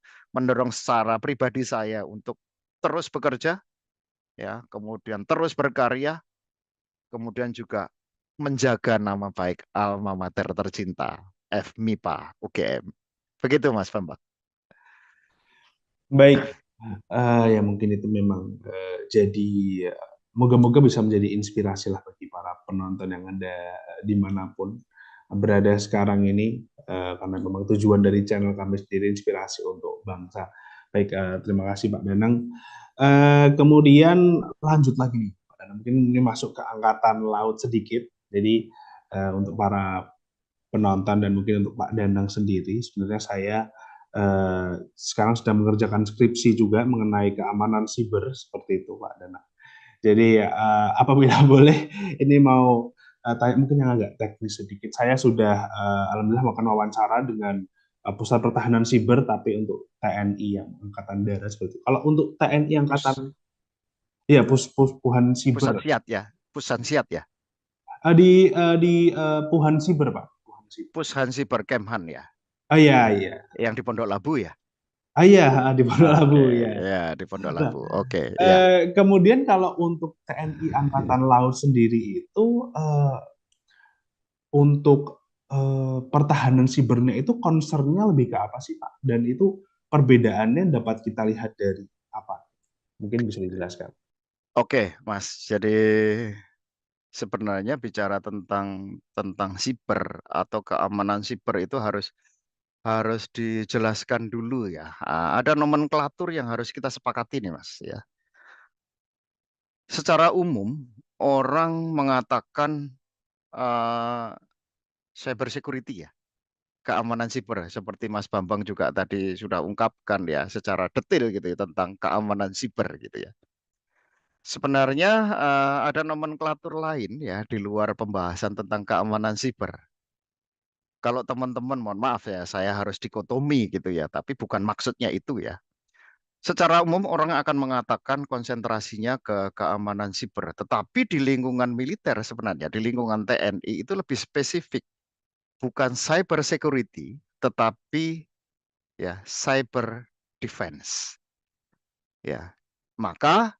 secara pribadi saya untuk terus bekerja, ya, kemudian terus berkarya, kemudian juga menjaga nama baik alma mater tercinta FMIPA UGM. Begitu Mas Bambang. Baik, ya mungkin itu memang jadi moga-moga bisa menjadi inspirasi lah bagi para penonton yang ada dimanapun berada sekarang ini, karena memang tujuan dari channel kami sendiri inspirasi untuk bangsa. Baik, terima kasih Pak Danang. Kemudian lanjut lagi nih, Pak Danang. Mungkin ini masuk ke angkatan laut sedikit. Jadi untuk para penonton dan mungkin untuk Pak Danang sendiri, sebenarnya saya sekarang sedang mengerjakan skripsi juga mengenai keamanan siber seperti itu Pak Danang. Jadi apabila boleh ini mau tanya mungkin yang agak teknis sedikit. Saya sudah alhamdulillah melakukan wawancara dengan Pusat Pertahanan Siber tapi untuk TNI yang Angkatan Darat seperti itu. Kalau untuk TNI Angkatan ya Puhan Pusat Siber. Siat ya, Pusat Siat ya. Di Puhan Siber Pak. Puhan Siber. Pusat Siber Kemhan ya. Oh iya iya. Yang di Pondok Labu ya. Ah iya di Pondok Labu Oke, ya. ya di Pondok Nah, Labu. Oke, ya. kemudian kalau untuk TNI Angkatan Laut sendiri itu untuk pertahanan sibernya itu concernnya lebih ke apa sih Pak? Dan itu perbedaannya dapat kita lihat dari apa? Mungkin bisa dijelaskan. Oke, Mas. Jadi sebenarnya bicara tentang siber atau keamanan siber itu harus dijelaskan dulu ya. Ada nomenklatur yang harus kita sepakati nih, Mas ya. Secara umum orang mengatakan cyber security ya, keamanan siber seperti Mas Bambang juga tadi sudah ungkapkan ya secara detail gitu ya tentang keamanan siber gitu ya. Sebenarnya ada nomenklatur lain ya di luar pembahasan tentang keamanan siber. Kalau teman-teman, mohon maaf ya, saya harus dikotomi gitu ya, tapi bukan maksudnya itu ya. Secara umum orang akan mengatakan konsentrasinya ke keamanan siber, tetapi di lingkungan militer sebenarnya, di lingkungan TNI itu lebih spesifik, bukan cyber security, tetapi ya cyber defense. Ya, maka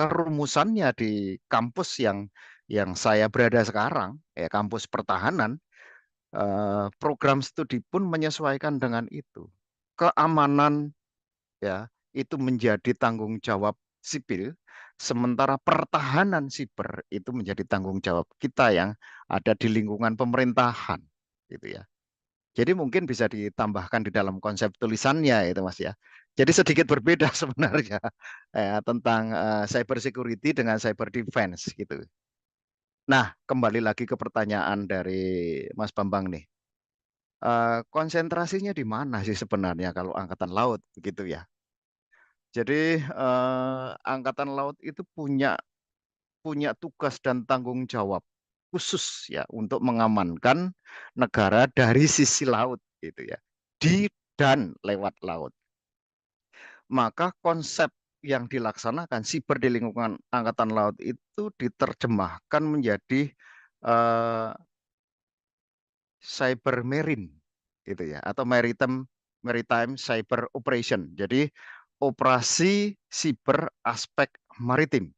rumusannya di kampus yang saya berada sekarang, ya kampus pertahanan, program studi pun menyesuaikan dengan itu. Keamanan ya itu menjadi tanggung jawab sipil, sementara pertahanan siber itu menjadi tanggung jawab kita yang ada di lingkungan pemerintahan, gitu ya. Jadi mungkin bisa ditambahkan di dalam konsep tulisannya itu Mas ya. Jadi sedikit berbeda sebenarnya tentang cyber security dengan cyber defense gitu. Nah, kembali lagi ke pertanyaan dari Mas Bambang nih. Konsentrasinya di mana sih sebenarnya kalau angkatan laut begitu ya? Jadi angkatan laut itu punya tugas dan tanggung jawab khusus ya untuk mengamankan negara dari sisi laut gitu ya. Di dan lewat laut. Maka konsep yang dilaksanakan siber di lingkungan angkatan laut itu diterjemahkan menjadi cyber marine gitu ya atau maritime cyber operation. Jadi operasi siber aspek maritim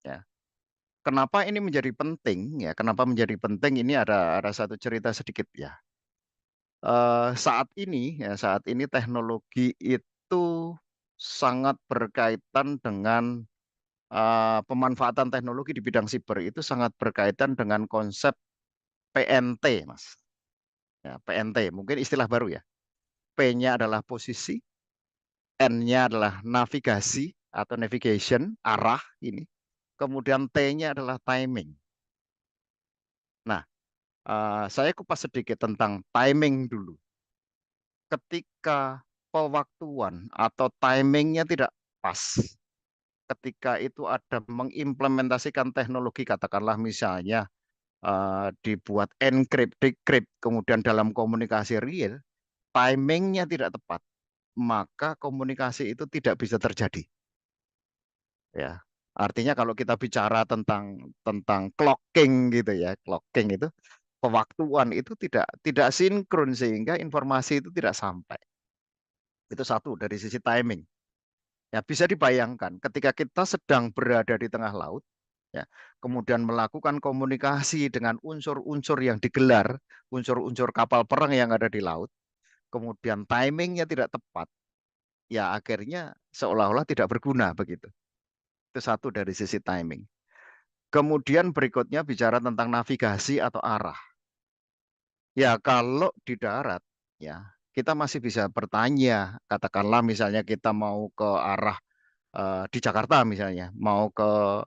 ya. Kenapa ini menjadi penting ya? Kenapa menjadi penting? Ini ada satu cerita sedikit ya. Saat ini teknologi itu sangat berkaitan dengan pemanfaatan teknologi di bidang siber itu sangat berkaitan dengan konsep PNT, Mas. Ya, PNT, mungkin istilah baru ya. P-nya adalah posisi, N-nya adalah navigasi atau navigation, arah ini. Kemudian T-nya adalah timing. Nah, saya kupas sedikit tentang timing dulu. Ketika pewaktuan atau timingnya tidak pas, ketika itu ada mengimplementasikan teknologi, katakanlah misalnya dibuat encrypt, decrypt, kemudian dalam komunikasi real, timingnya tidak tepat, maka komunikasi itu tidak bisa terjadi. Ya, artinya kalau kita bicara tentang clocking gitu ya, clocking itu pewaktuan itu tidak sinkron sehingga informasi itu tidak sampai. Itu satu dari sisi timing. Ya, bisa dibayangkan ketika kita sedang berada di tengah laut, ya, kemudian melakukan komunikasi dengan unsur-unsur yang digelar, unsur-unsur kapal perang yang ada di laut, kemudian timingnya tidak tepat, ya akhirnya seolah-olah tidak berguna begitu. Itu satu dari sisi timing. Kemudian berikutnya bicara tentang navigasi atau arah. Ya kalau di darat, ya kita masih bisa bertanya, katakanlah misalnya kita mau ke arah di Jakarta misalnya, mau ke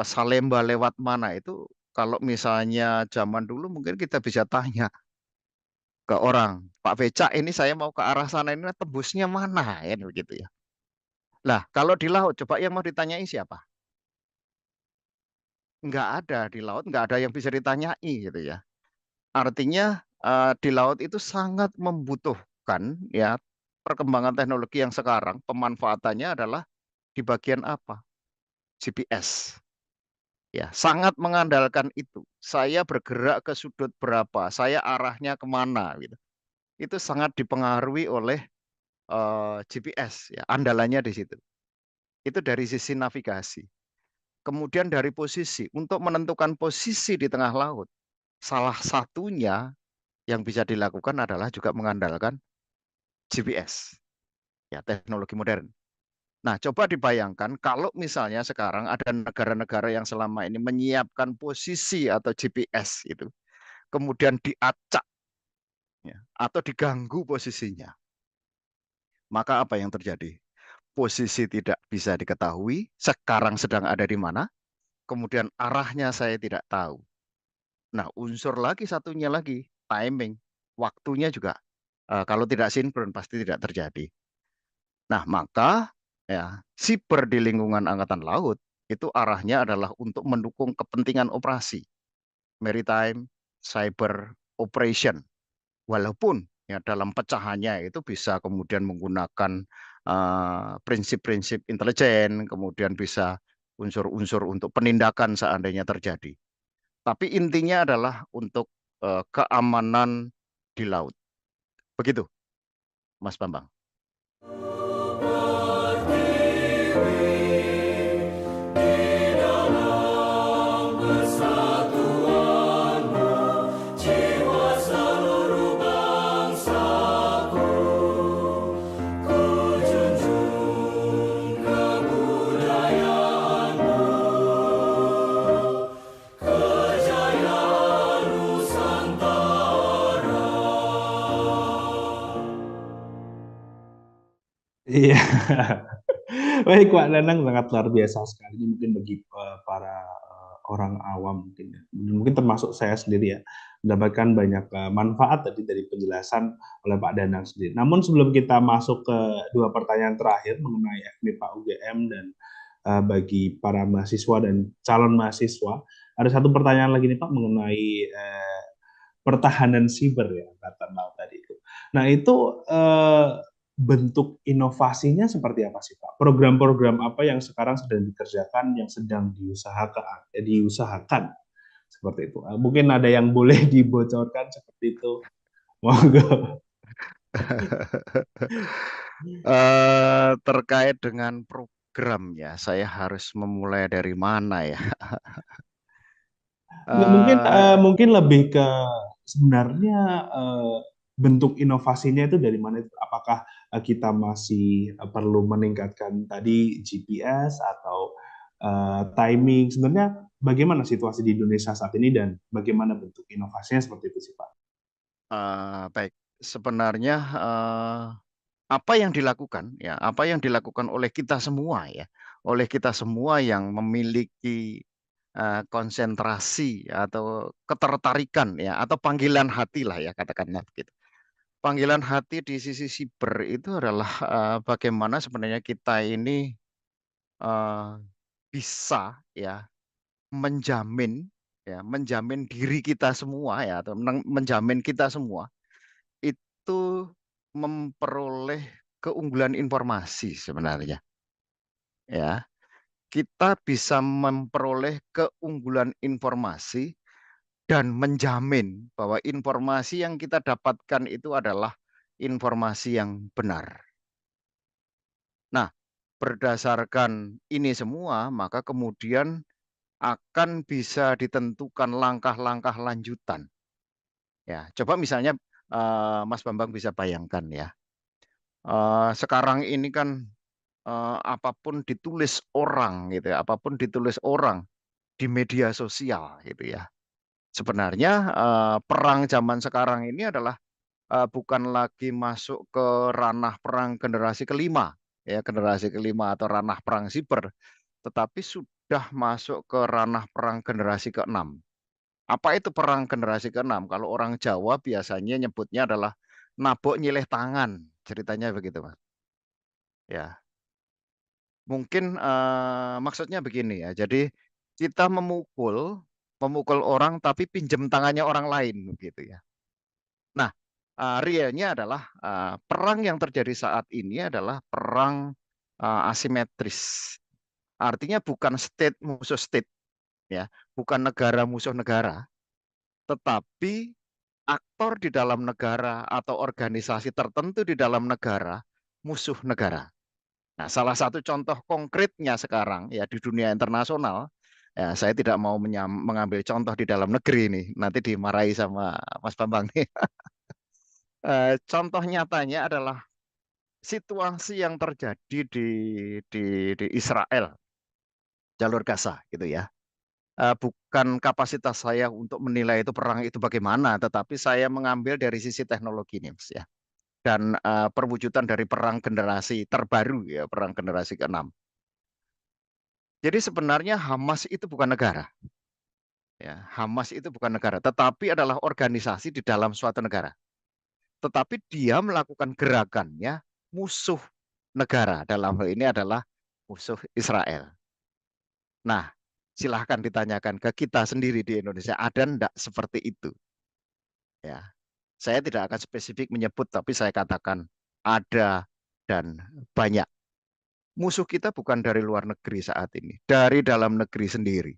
Salemba lewat mana itu, kalau misalnya zaman dulu mungkin kita bisa tanya ke orang, Pak Becak ini saya mau ke arah sana ini tembusnya mana ya begitu ya. Lah kalau di laut coba yang mau ditanyai siapa? Nggak ada di laut, nggak ada yang bisa ditanyai gitu ya. Artinya di laut itu sangat membutuhkan ya perkembangan teknologi yang sekarang pemanfaatannya adalah di bagian apa? GPS. Ya, sangat mengandalkan itu. Saya bergerak ke sudut berapa, saya arahnya kemana gitu. Itu sangat dipengaruhi oleh GPS ya, andalannya di situ. Itu dari sisi navigasi. Kemudian dari posisi, untuk menentukan posisi di tengah laut, salah satunya yang bisa dilakukan adalah juga mengandalkan GPS, ya teknologi modern. Nah, coba dibayangkan kalau misalnya sekarang ada negara-negara yang selama ini menyiapkan posisi atau GPS itu, kemudian diacak ya, atau diganggu posisinya, maka apa yang terjadi? Posisi tidak bisa diketahui, sekarang sedang ada di mana, kemudian arahnya saya tidak tahu. Nah, unsur lagi satunya lagi, timing, waktunya juga kalau tidak sinkron pasti tidak terjadi. Nah, maka ya siber di lingkungan angkatan laut itu arahnya adalah untuk mendukung kepentingan operasi maritime cyber operation. Walaupun ya dalam pecahannya itu bisa kemudian menggunakan prinsip-prinsip intelijen, kemudian bisa unsur-unsur untuk penindakan seandainya terjadi. Tapi intinya adalah untuk keamanan di laut. Begitu, Mas Bambang. Iya. Baik, Pak Danang sangat luar biasa sekali. Ini mungkin bagi para orang awam mungkin ya. Mungkin termasuk saya sendiri ya, mendapatkan banyak manfaat tadi dari penjelasan oleh Pak Danang sendiri. Namun sebelum kita masuk ke dua pertanyaan terakhir mengenai FMIPA UGM dan bagi para mahasiswa dan calon mahasiswa, ada satu pertanyaan lagi nih Pak mengenai pertahanan siber ya, kata Mal tadi itu. Nah itu bentuk inovasinya seperti apa sih Pak? Program-program apa yang sekarang sedang dikerjakan, yang sedang diusahakan seperti itu? Mungkin ada yang boleh dibocorkan seperti itu. Monggo. Terkait dengan programnya, saya harus memulai dari mana ya? Mungkin lebih ke sebenarnya bentuk inovasinya itu dari mana? Apakah kita masih perlu meningkatkan tadi GPS atau timing? Sebenarnya bagaimana situasi di Indonesia saat ini dan bagaimana bentuk inovasinya seperti itu sih Pak? Baik, sebenarnya apa yang dilakukan ya, apa yang dilakukan oleh kita semua ya, oleh kita semua yang memiliki konsentrasi atau ketertarikan ya, atau panggilan hati lah ya katakanlah begitu. Panggilan hati di sisi siber itu adalah bagaimana sebenarnya kita ini eh, bisa ya menjamin diri kita semua ya, atau menjamin kita semua itu memperoleh keunggulan informasi sebenarnya ya. Kita bisa memperoleh keunggulan informasi dan menjamin bahwa informasi yang kita dapatkan itu adalah informasi yang benar. Nah, berdasarkan ini semua, maka kemudian akan bisa ditentukan langkah-langkah lanjutan. Ya, coba misalnya Mas Bambang bisa bayangkan ya. Sekarang ini kan apapun ditulis orang gitu ya, apapun ditulis orang di media sosial gitu ya. Sebenarnya perang zaman sekarang ini adalah bukan lagi masuk ke ranah perang generasi kelima, ya generasi kelima atau ranah perang siber, tetapi sudah masuk ke ranah perang generasi keenam. Apa itu perang generasi keenam? Kalau orang Jawa biasanya nyebutnya adalah nabok nyileh tangan, ceritanya begitu, Mas. Ya, mungkin maksudnya begini ya. Jadi kita memukul orang tapi pinjam tangannya orang lain gitu ya. Nah, realnya adalah perang yang terjadi saat ini adalah perang asimetris. Artinya bukan state musuh state ya, bukan negara musuh negara, tetapi aktor di dalam negara atau organisasi tertentu di dalam negara musuh negara. Nah, salah satu contoh konkretnya sekarang ya di dunia internasional, ya saya tidak mau mengambil contoh di dalam negeri nih, nanti dimarahi sama Mas Bambang nih. Contoh nyatanya adalah situasi yang terjadi di Israel, jalur Gaza gitu ya. Bukan kapasitas saya untuk menilai itu perang itu bagaimana, tetapi saya mengambil dari sisi teknologi nih, Mas ya. Dan perwujudan dari perang generasi terbaru ya, perang generasi keenam. Jadi sebenarnya Hamas itu bukan negara. Ya, Hamas itu bukan negara, tetapi adalah organisasi di dalam suatu negara. Tetapi dia melakukan gerakannya musuh negara. Dalam hal ini adalah musuh Israel. Nah, silahkan ditanyakan ke kita sendiri di Indonesia, ada enggak seperti itu? Ya, saya tidak akan spesifik menyebut, tapi saya katakan ada dan banyak. Musuh kita bukan dari luar negeri saat ini, dari dalam negeri sendiri.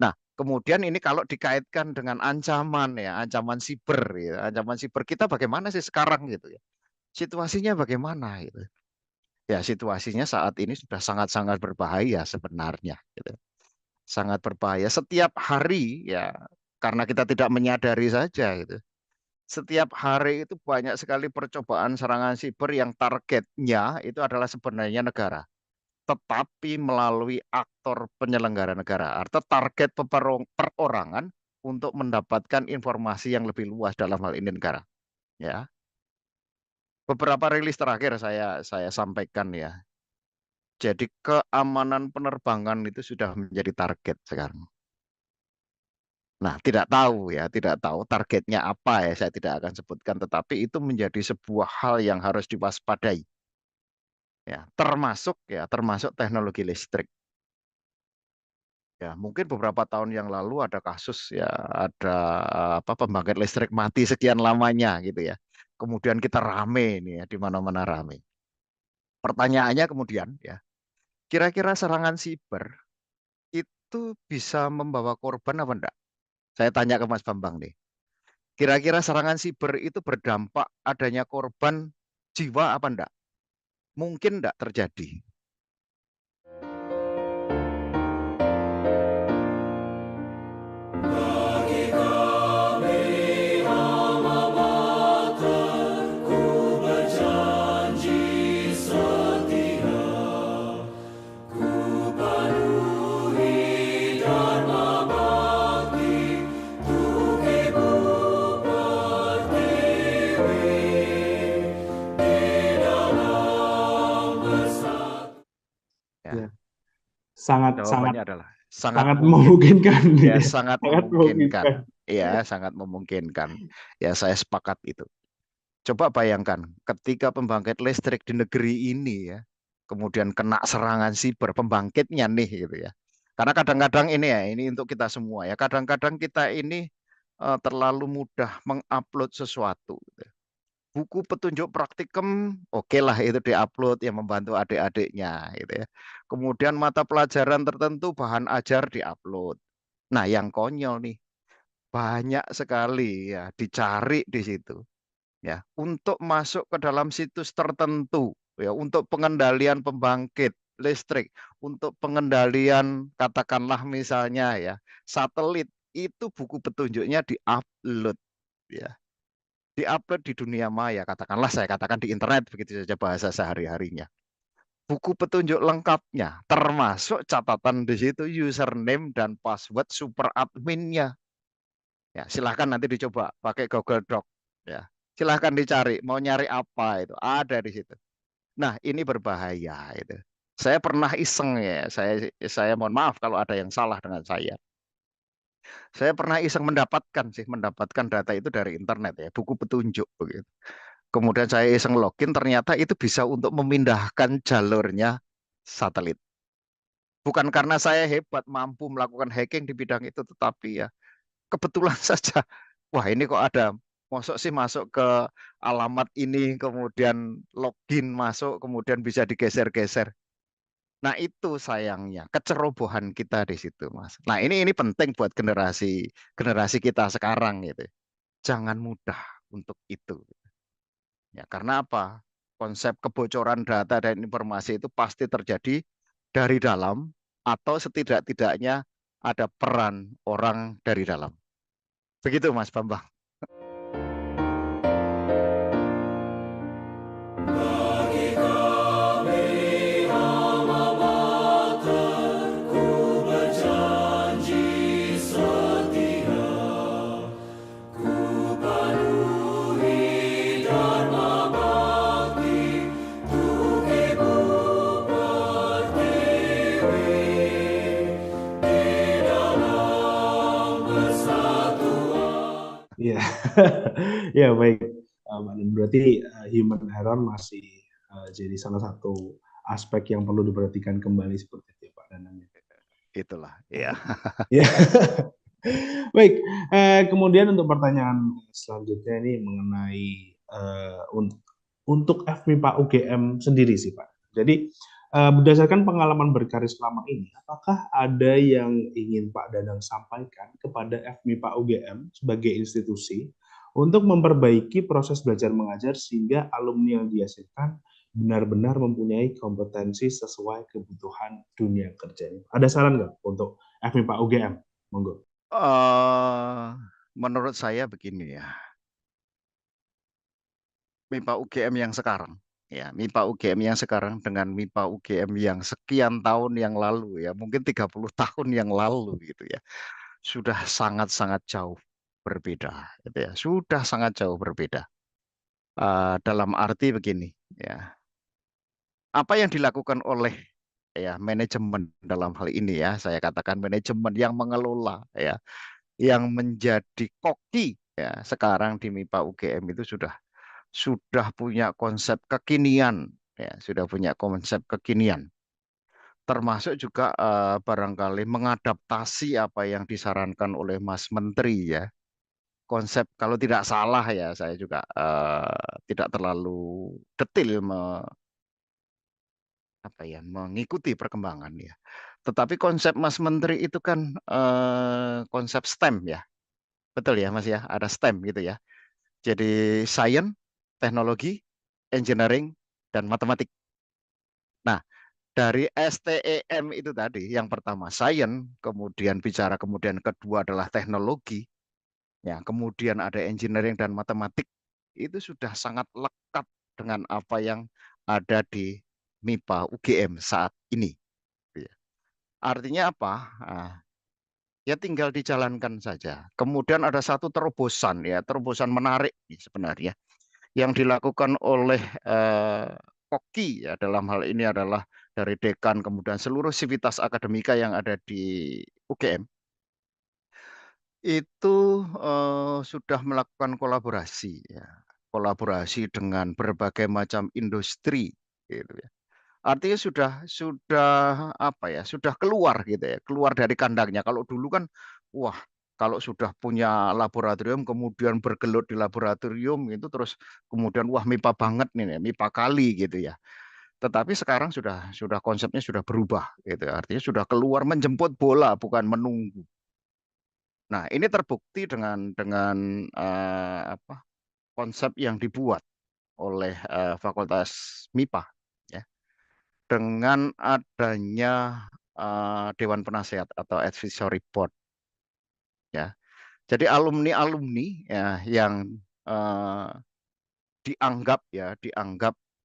Nah, kemudian ini kalau dikaitkan dengan ancaman ya, ancaman siber ya, ancaman siber kita bagaimana sih sekarang gitu ya? Situasinya bagaimana gitu? Ya, situasinya saat ini sudah sangat-sangat berbahaya sebenarnya gitu. Sangat berbahaya setiap hari ya, karena kita tidak menyadari saja gitu. Setiap hari itu banyak sekali percobaan serangan siber yang targetnya itu adalah sebenarnya negara, tetapi melalui aktor penyelenggara negara atau target perorangan untuk mendapatkan informasi yang lebih luas dalam hal ini negara. Ya, beberapa rilis terakhir saya sampaikan ya. Jadi keamanan penerbangan itu sudah menjadi target sekarang. Nah, tidak tahu ya, tidak tahu targetnya apa ya, saya tidak akan sebutkan, tetapi itu menjadi sebuah hal yang harus diwaspadai. Ya, termasuk teknologi listrik. Ya, mungkin beberapa tahun yang lalu ada kasus ya, ada pembangkit listrik mati sekian lamanya gitu ya. Kemudian kita rame ini ya, di mana-mana rame. Pertanyaannya kemudian ya, kira-kira serangan siber itu bisa membawa korban apa enggak? Saya tanya ke Mas Bambang nih. Kira-kira serangan siber itu berdampak adanya korban jiwa apa enggak? Mungkin enggak terjadi. Ya. Sangat Jawabannya adalah sangat memungkinkan. Ya, sangat memungkinkan. memungkinkan. Ya, sangat memungkinkan. Ya, saya sepakat itu. Coba bayangkan ketika pembangkit listrik di negeri ini ya, kemudian kena serangan siber pembangkitnya nih gitu ya. Karena kadang-kadang ini ya, ini untuk kita semua ya. Kadang-kadang kita ini terlalu mudah mengupload sesuatu, gitu. Buku petunjuk praktikum, oke lah itu diupload yang membantu adik-adiknya gitu ya. Kemudian mata pelajaran tertentu bahan ajar diupload. Nah, yang konyol nih, banyak sekali ya dicari di situ ya untuk masuk ke dalam situs tertentu ya, untuk pengendalian pembangkit listrik, untuk pengendalian katakanlah misalnya ya satelit, itu buku petunjuknya diupload ya. diupload di dunia maya, katakanlah saya katakan di internet begitu saja bahasa sehari-harinya. Buku petunjuk lengkapnya, termasuk catatan di situ username dan password super adminnya. Ya, silahkan nanti dicoba pakai Google Doc. Ya, silahkan dicari, mau nyari apa itu ada di situ. Nah, ini berbahaya itu. Saya pernah iseng ya, saya mohon maaf kalau ada yang salah dengan saya. Saya pernah iseng mendapatkan data itu dari internet ya, buku petunjuk begitu. Kemudian saya iseng login, ternyata itu bisa untuk memindahkan jalurnya satelit. Bukan karena saya hebat mampu melakukan hacking di bidang itu, tetapi ya kebetulan saja. Wah, ini kok ada. Masuk sih masuk ke alamat ini, kemudian login masuk, kemudian bisa digeser-geser. Nah, itu sayangnya kecerobohan kita di situ, Mas. Nah, ini penting buat generasi generasi kita sekarang gitu. Jangan mudah untuk itu. Ya, karena apa? Konsep kebocoran data dan informasi itu pasti terjadi dari dalam atau setidak-tidaknya ada peran orang dari dalam. Begitu, Mas Bambang. Iya, ya baik. Berarti human error masih jadi salah satu aspek yang perlu diperhatikan kembali seperti itu, Pak Danang. Itulah, ya. Ya, baik. Kemudian untuk pertanyaan selanjutnya ini mengenai untuk FMIPA UGM sendiri sih, Pak. Jadi berdasarkan pengalaman berkarir selama ini, apakah ada yang ingin Pak Danang sampaikan kepada FMIPA UGM sebagai institusi untuk memperbaiki proses belajar mengajar sehingga alumni yang dihasilkan benar-benar mempunyai kompetensi sesuai kebutuhan dunia kerja? Ada saran nggak untuk FMIPA UGM? Monggo. Menurut saya begini ya, MIPA UGM yang sekarang, ya MIPA UGM yang sekarang dengan MIPA UGM yang sekian tahun yang lalu ya, mungkin 30 tahun yang lalu gitu ya, sudah sangat-sangat jauh berbeda, gitu ya, sudah sangat jauh berbeda. Dalam arti begini, ya, apa yang dilakukan oleh ya manajemen dalam hal ini ya, saya katakan manajemen yang mengelola ya, yang menjadi koki ya sekarang di MIPA UGM itu sudah punya konsep kekinian ya, sudah punya konsep kekinian. Termasuk juga barangkali mengadaptasi apa yang disarankan oleh Mas Menteri ya. Konsep kalau tidak salah ya, saya juga tidak terlalu detail mengikuti perkembangan ya. Tetapi konsep Mas Menteri itu kan konsep STEM ya. Betul ya Mas ya, ada STEM gitu ya. Jadi science, teknologi, engineering, dan matematik. Nah, dari STEM itu tadi, yang pertama science, kemudian kedua adalah teknologi, ya, kemudian ada engineering dan matematik, itu sudah sangat lekat dengan apa yang ada di MIPA UGM saat ini. Ya. Artinya apa? Nah, ya tinggal dijalankan saja. Kemudian ada satu terobosan menarik sebenarnya yang dilakukan oleh Koki ya dalam hal ini adalah dari dekan kemudian seluruh sivitas akademika yang ada di UGM itu sudah melakukan kolaborasi ya, kolaborasi dengan berbagai macam industri gitu ya. Artinya sudah apa ya, sudah keluar gitu ya, keluar dari kandangnya. Kalau dulu kan wah, kalau sudah punya laboratorium kemudian bergelut di laboratorium itu terus kemudian wah MIPA banget nih, MIPA kali gitu ya. Tetapi sekarang sudah konsepnya sudah berubah gitu ya. Artinya sudah keluar menjemput bola bukan menunggu. Nah, ini terbukti dengan konsep yang dibuat oleh Fakultas MIPA ya. Dengan adanya Dewan Penasehat atau Advisory Board ya. Jadi alumni-alumni ya yang eh, dianggap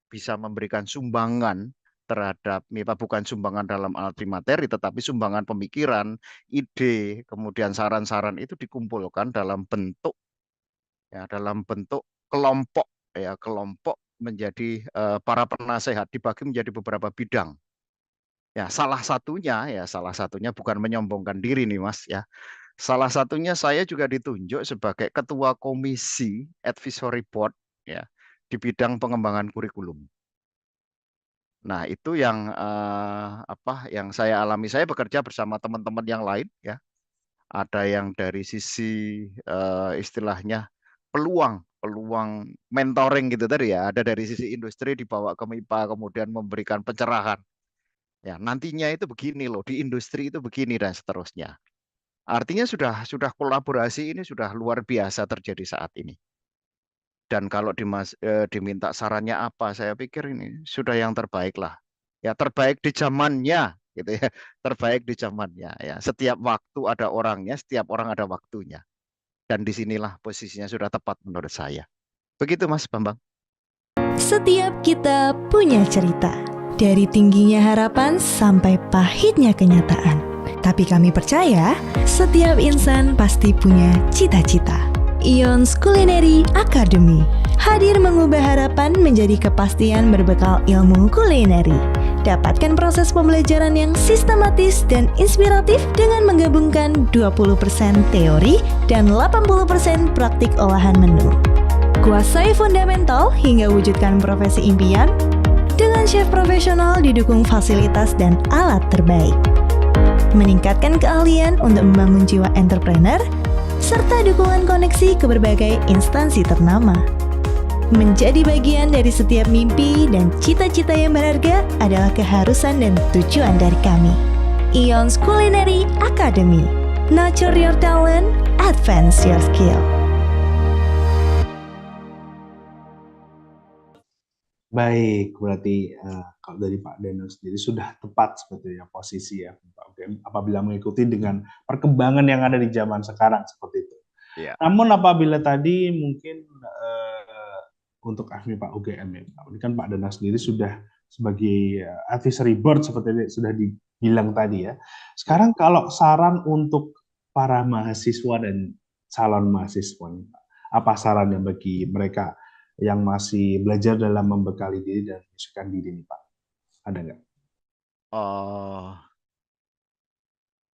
bisa memberikan sumbangan terhadap MIPA, bukan sumbangan dalam arti materi, tetapi sumbangan pemikiran, ide, kemudian saran-saran itu dikumpulkan dalam bentuk kelompok, kelompok menjadi para penasehat, dibagi menjadi beberapa bidang. Salah satunya bukan menyombongkan diri nih Mas ya. Salah satunya saya juga ditunjuk sebagai ketua komisi advisory board ya di bidang pengembangan kurikulum. Nah, itu yang saya alami. Saya bekerja bersama teman-teman yang lain ya. Ada yang dari sisi istilahnya peluang peluang mentoring gitu tadi ya. Ada dari sisi industri dibawa ke MIPA kemudian memberikan pencerahan. Ya, nantinya itu begini loh, di industri itu begini dan seterusnya. Artinya sudah kolaborasi ini sudah luar biasa terjadi saat ini. Dan kalau diminta sarannya apa, saya pikir ini sudah yang terbaik lah. Ya, terbaik di zamannya gitu ya. Terbaik di zamannya ya. Setiap waktu ada orangnya, setiap orang ada waktunya. Dan disinilah posisinya sudah tepat menurut saya. Begitu Mas Bambang. Setiap kita punya cerita, dari tingginya harapan sampai pahitnya kenyataan. Tapi kami percaya, setiap insan pasti punya cita-cita. Ions Culinary Academy hadir mengubah harapan menjadi kepastian berbekal ilmu kulineri. Dapatkan proses pembelajaran yang sistematis dan inspiratif dengan menggabungkan 20% teori dan 80% praktik olahan menu. Kuasai fundamental hingga wujudkan profesi impian dengan chef profesional didukung fasilitas dan alat terbaik. Meningkatkan keahlian untuk membangun jiwa entrepreneur serta dukungan koneksi ke berbagai instansi ternama. Menjadi bagian dari setiap mimpi dan cita-cita yang berharga adalah keharusan dan tujuan dari kami. Ions Culinary Academy. Nurture your talent, advance your skill. Baik, berarti kalau dari Pak Deno sendiri sudah tepat sebetulnya posisi ya Pak UGM apabila mengikuti dengan perkembangan yang ada di zaman sekarang seperti itu. Ya. Namun apabila tadi mungkin untuk AFMI Pak UGM ya, ini kan Pak Deno sendiri sudah sebagai advisory board seperti sudah dibilang tadi ya. Sekarang kalau saran untuk para mahasiswa dan calon mahasiswa, apa sarannya bagi mereka yang masih belajar dalam membekali diri dan menyusun diri nih Pak? Ada nggak?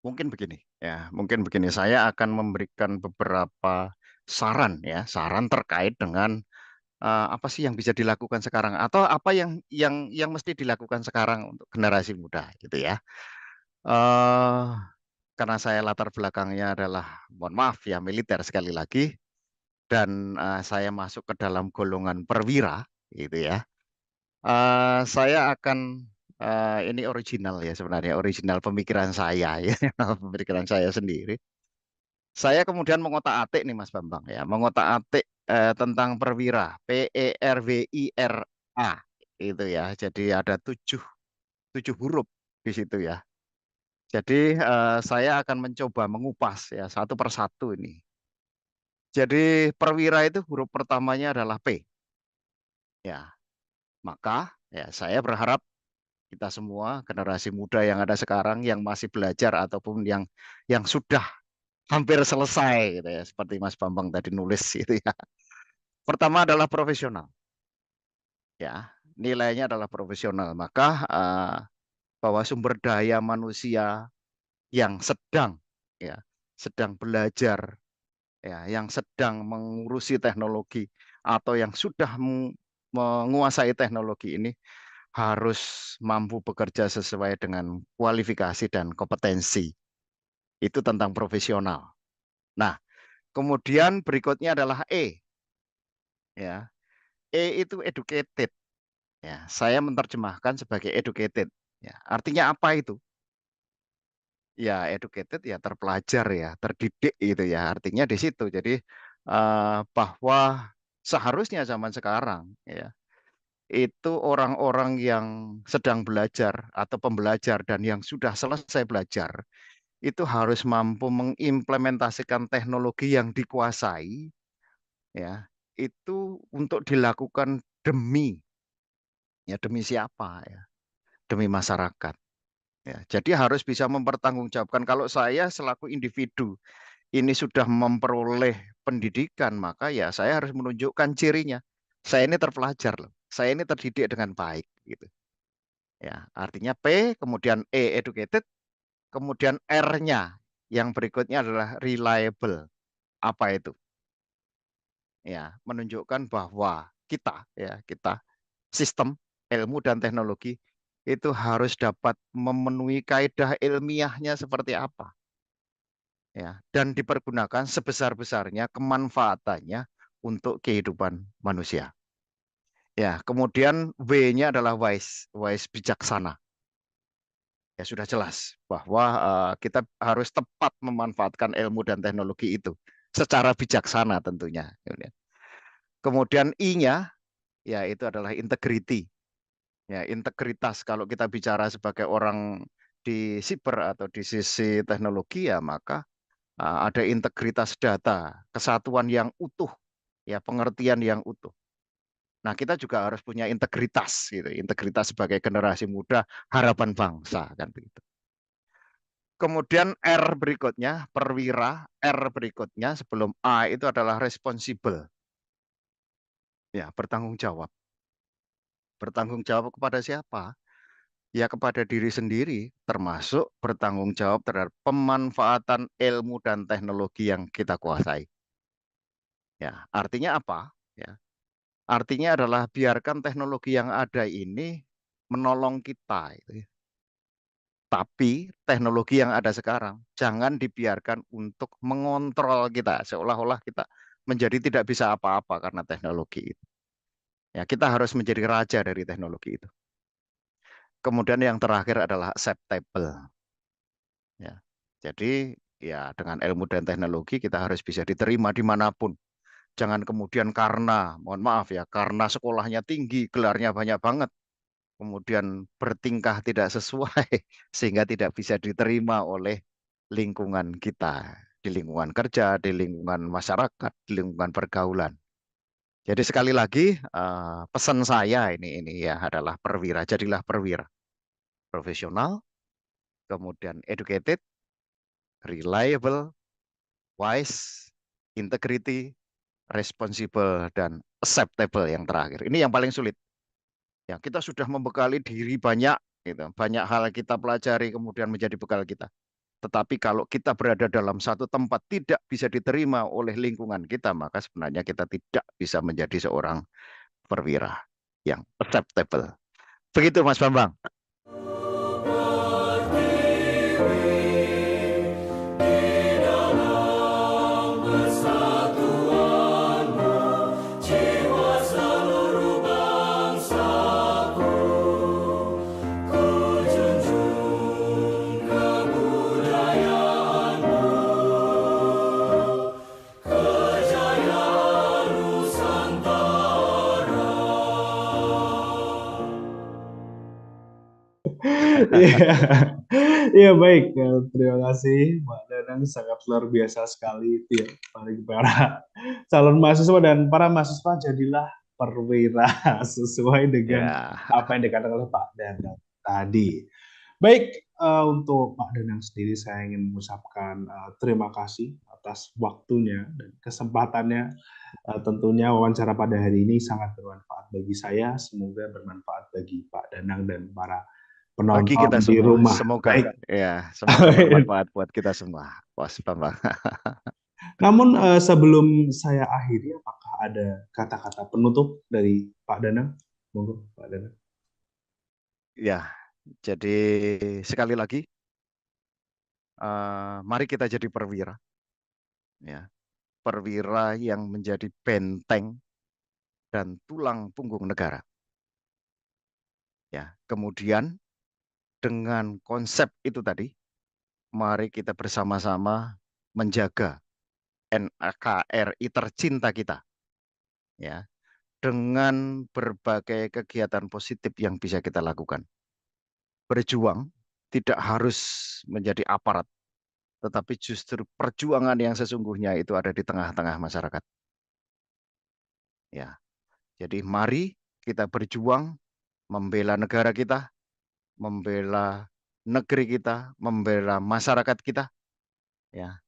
Mungkin begini. Saya akan memberikan beberapa saran terkait dengan apa sih yang bisa dilakukan sekarang atau apa yang mesti dilakukan sekarang untuk generasi muda gitu ya. Karena saya latar belakangnya adalah, mohon maaf ya, militer sekali lagi. Dan saya masuk ke dalam golongan perwira gitu ya. Saya akan ini original ya sebenarnya, original pemikiran saya ya, pemikiran saya sendiri. Saya kemudian mengotak-atik nih Mas Bambang ya, mengotak-atik tentang perwira, PERWIRA itu ya. Jadi ada tujuh huruf di situ ya. Jadi saya akan mencoba mengupas ya satu persatu ini. Jadi perwira itu huruf pertamanya adalah P. Ya, maka ya saya berharap kita semua generasi muda yang ada sekarang yang masih belajar ataupun yang sudah hampir selesai gitu ya, seperti Mas Bambang tadi nulis gitu ya. Pertama adalah profesional. Ya, nilainya adalah profesional. Maka bahwa sumber daya manusia yang sedang belajar ya, yang sedang mengurusi teknologi atau yang sudah menguasai teknologi ini harus mampu bekerja sesuai dengan kualifikasi dan kompetensi. Itu tentang profesional. Nah, kemudian berikutnya adalah E. Ya. E itu educated. Ya, saya menerjemahkan sebagai educated. Ya, artinya apa itu? Ya, educated ya terpelajar ya, terdidik gitu ya. Artinya di situ. Jadi bahwa seharusnya zaman sekarang ya itu orang-orang yang sedang belajar atau pembelajar dan yang sudah selesai belajar itu harus mampu mengimplementasikan teknologi yang dikuasai ya itu untuk dilakukan demi siapa ya? Demi masyarakat. Ya, jadi harus bisa mempertanggungjawabkan. Kalau saya selaku individu ini sudah memperoleh pendidikan, maka ya saya harus menunjukkan cirinya. Saya ini terpelajar loh. Saya ini terdidik dengan baik gitu. Ya, artinya P, kemudian E educated, kemudian R-nya yang berikutnya adalah reliable. Apa itu? Ya, menunjukkan bahwa kita sistem ilmu dan teknologi itu harus dapat memenuhi kaidah ilmiahnya seperti apa. Ya, dan dipergunakan sebesar-besarnya kemanfaatannya untuk kehidupan manusia. Ya, kemudian W-nya adalah wise bijaksana. Ya sudah jelas bahwa kita harus tepat memanfaatkan ilmu dan teknologi itu secara bijaksana tentunya. Kemudian I-nya ya itu adalah integrity. Ya, integritas kalau kita bicara sebagai orang di siber atau di sisi teknologi ya maka ada integritas data, kesatuan yang utuh, ya pengertian yang utuh. Nah, kita juga harus punya integritas gitu, integritas sebagai generasi muda, harapan bangsa kan begitu. Kemudian R berikutnya, perwira, R berikutnya sebelum A itu adalah responsible. Ya, bertanggung jawab. Bertanggung jawab kepada siapa? Ya kepada diri sendiri, termasuk bertanggung jawab terhadap pemanfaatan ilmu dan teknologi yang kita kuasai. Ya, artinya apa? Ya, artinya adalah biarkan teknologi yang ada ini menolong kita. Tapi teknologi yang ada sekarang jangan dibiarkan untuk mengontrol kita, seolah-olah kita menjadi tidak bisa apa-apa karena teknologi itu. Ya, kita harus menjadi raja dari teknologi itu. Kemudian yang terakhir adalah acceptable. Ya, jadi ya dengan ilmu dan teknologi kita harus bisa diterima dimanapun. Jangan kemudian karena, mohon maaf ya, karena sekolahnya tinggi, gelarnya banyak banget, kemudian bertingkah tidak sesuai sehingga tidak bisa diterima oleh lingkungan kita, di lingkungan kerja, di lingkungan masyarakat, di lingkungan pergaulan. Jadi sekali lagi pesan saya ini ya adalah perwira, jadilah perwira, profesional, kemudian educated, reliable, wise, integrity, responsible, dan acceptable yang terakhir. Ini yang paling sulit. Ya, kita sudah membekali diri banyak, gitu. Banyak hal kita pelajari kemudian menjadi bekal kita. Tetapi kalau kita berada dalam satu tempat tidak bisa diterima oleh lingkungan kita, maka sebenarnya kita tidak bisa menjadi seorang perwira yang acceptable. Begitu Mas Bambang. Iya, iya baik. Ya, terima kasih Mbak Danang, sangat luar biasa sekali itu ya. Bagi para calon mahasiswa dan para mahasiswa jadilah perwira sesuai dengan Ya, apa yang dikatakan oleh Pak Danang tadi. Baik, untuk Pak Danang sendiri saya ingin mengucapkan terima kasih atas waktunya dan kesempatannya. Tentunya wawancara pada hari ini sangat bermanfaat bagi saya. Semoga bermanfaat bagi Pak Danang dan para bagi kita penonton di semua. rumah. Semoga Baik. semoga bermanfaat buat kita semua, Mas Bambang. Namun sebelum saya akhiri, apakah ada kata-kata penutup dari Pak Danang? Monggo, Pak Danang. Ya, jadi sekali lagi, mari kita jadi perwira. Ya, perwira yang menjadi benteng dan tulang punggung negara. Ya, kemudian dengan konsep itu tadi, mari kita bersama-sama menjaga NKRI tercinta kita, ya, dengan berbagai kegiatan positif yang bisa kita lakukan. Berjuang tidak harus menjadi aparat, tetapi justru perjuangan yang sesungguhnya itu ada di tengah-tengah masyarakat. Ya, jadi mari kita berjuang membela negara kita, membela negeri kita, membela masyarakat kita, ya,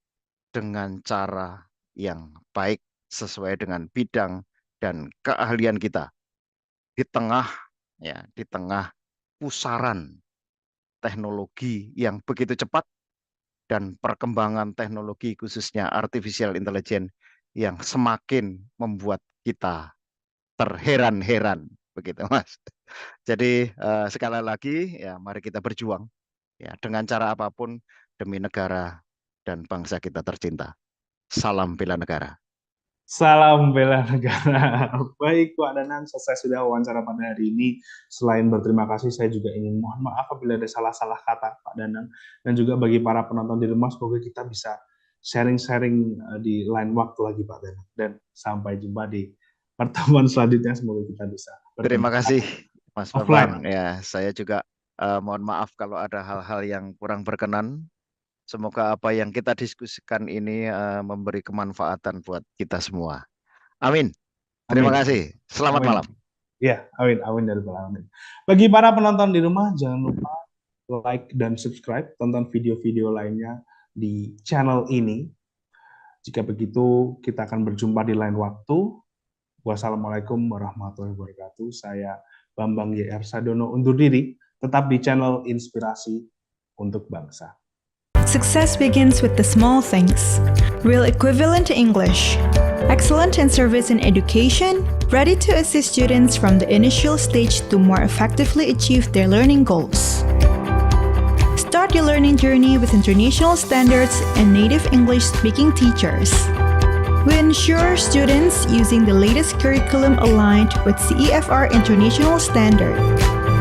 dengan cara yang baik sesuai dengan bidang dan keahlian kita di tengah, ya, di tengah pusaran teknologi yang begitu cepat dan perkembangan teknologi khususnya artificial intelligence yang semakin membuat kita terheran-heran, begitu Mas. Jadi sekali lagi ya mari kita berjuang ya dengan cara apapun demi negara dan bangsa kita tercinta. Salam bela negara. Salam bela negara. Baik, Pak Danan, selesai sudah wawancara pada hari ini. Selain berterima kasih, saya juga ingin mohon maaf apabila ada salah-salah kata, Pak Danan. Dan juga bagi para penonton di rumah, semoga kita bisa sharing-sharing di lain waktu lagi, Pak Danan. Dan sampai jumpa di pertemuan selanjutnya, semoga kita bisa bertemu. Terima kasih, Mas Bambang. Ya, saya juga mohon maaf kalau ada hal-hal yang kurang berkenan. Semoga apa yang kita diskusikan ini memberi kemanfaatan buat kita semua. Amin. Terima kasih. Selamat malam. Ya, amin, amin dari amin. Bagi para penonton di rumah, jangan lupa like dan subscribe, tonton video-video lainnya di channel ini. Jika begitu, kita akan berjumpa di lain waktu. Wassalamualaikum warahmatullahi wabarakatuh. Saya Bambang YR Sadono undur diri, tetap di channel Inspirasi untuk Bangsa. Success begins with the small things. Real equivalent to English. Excellent in service and education, ready to assist students from the initial stage to more effectively achieve their learning goals. Start your learning journey with international standards and native English-speaking teachers. We ensure students using the latest curriculum aligned with CEFR International Standard.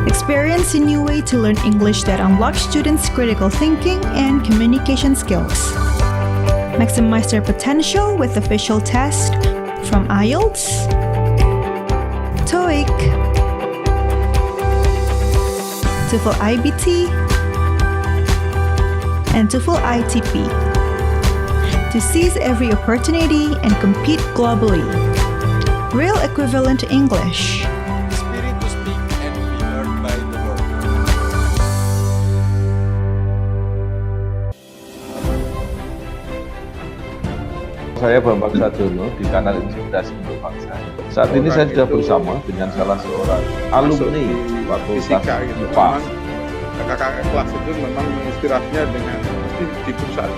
Experience a new way to learn English that unlocks students' critical thinking and communication skills. Maximize their potential with official tests from IELTS, TOEIC, TOEFL IBT, and TOEFL ITP to seize every opportunity and compete globally. Real equivalent to English. Saya Bambang Sadono di kanal Inspirasi untuk Bangsa. Saat ini saya sudah bersama dengan salah seorang alumni Fakultas fisika gitu. IPA. Memang kakak kelas itu memang inspirasinya dengan di pusat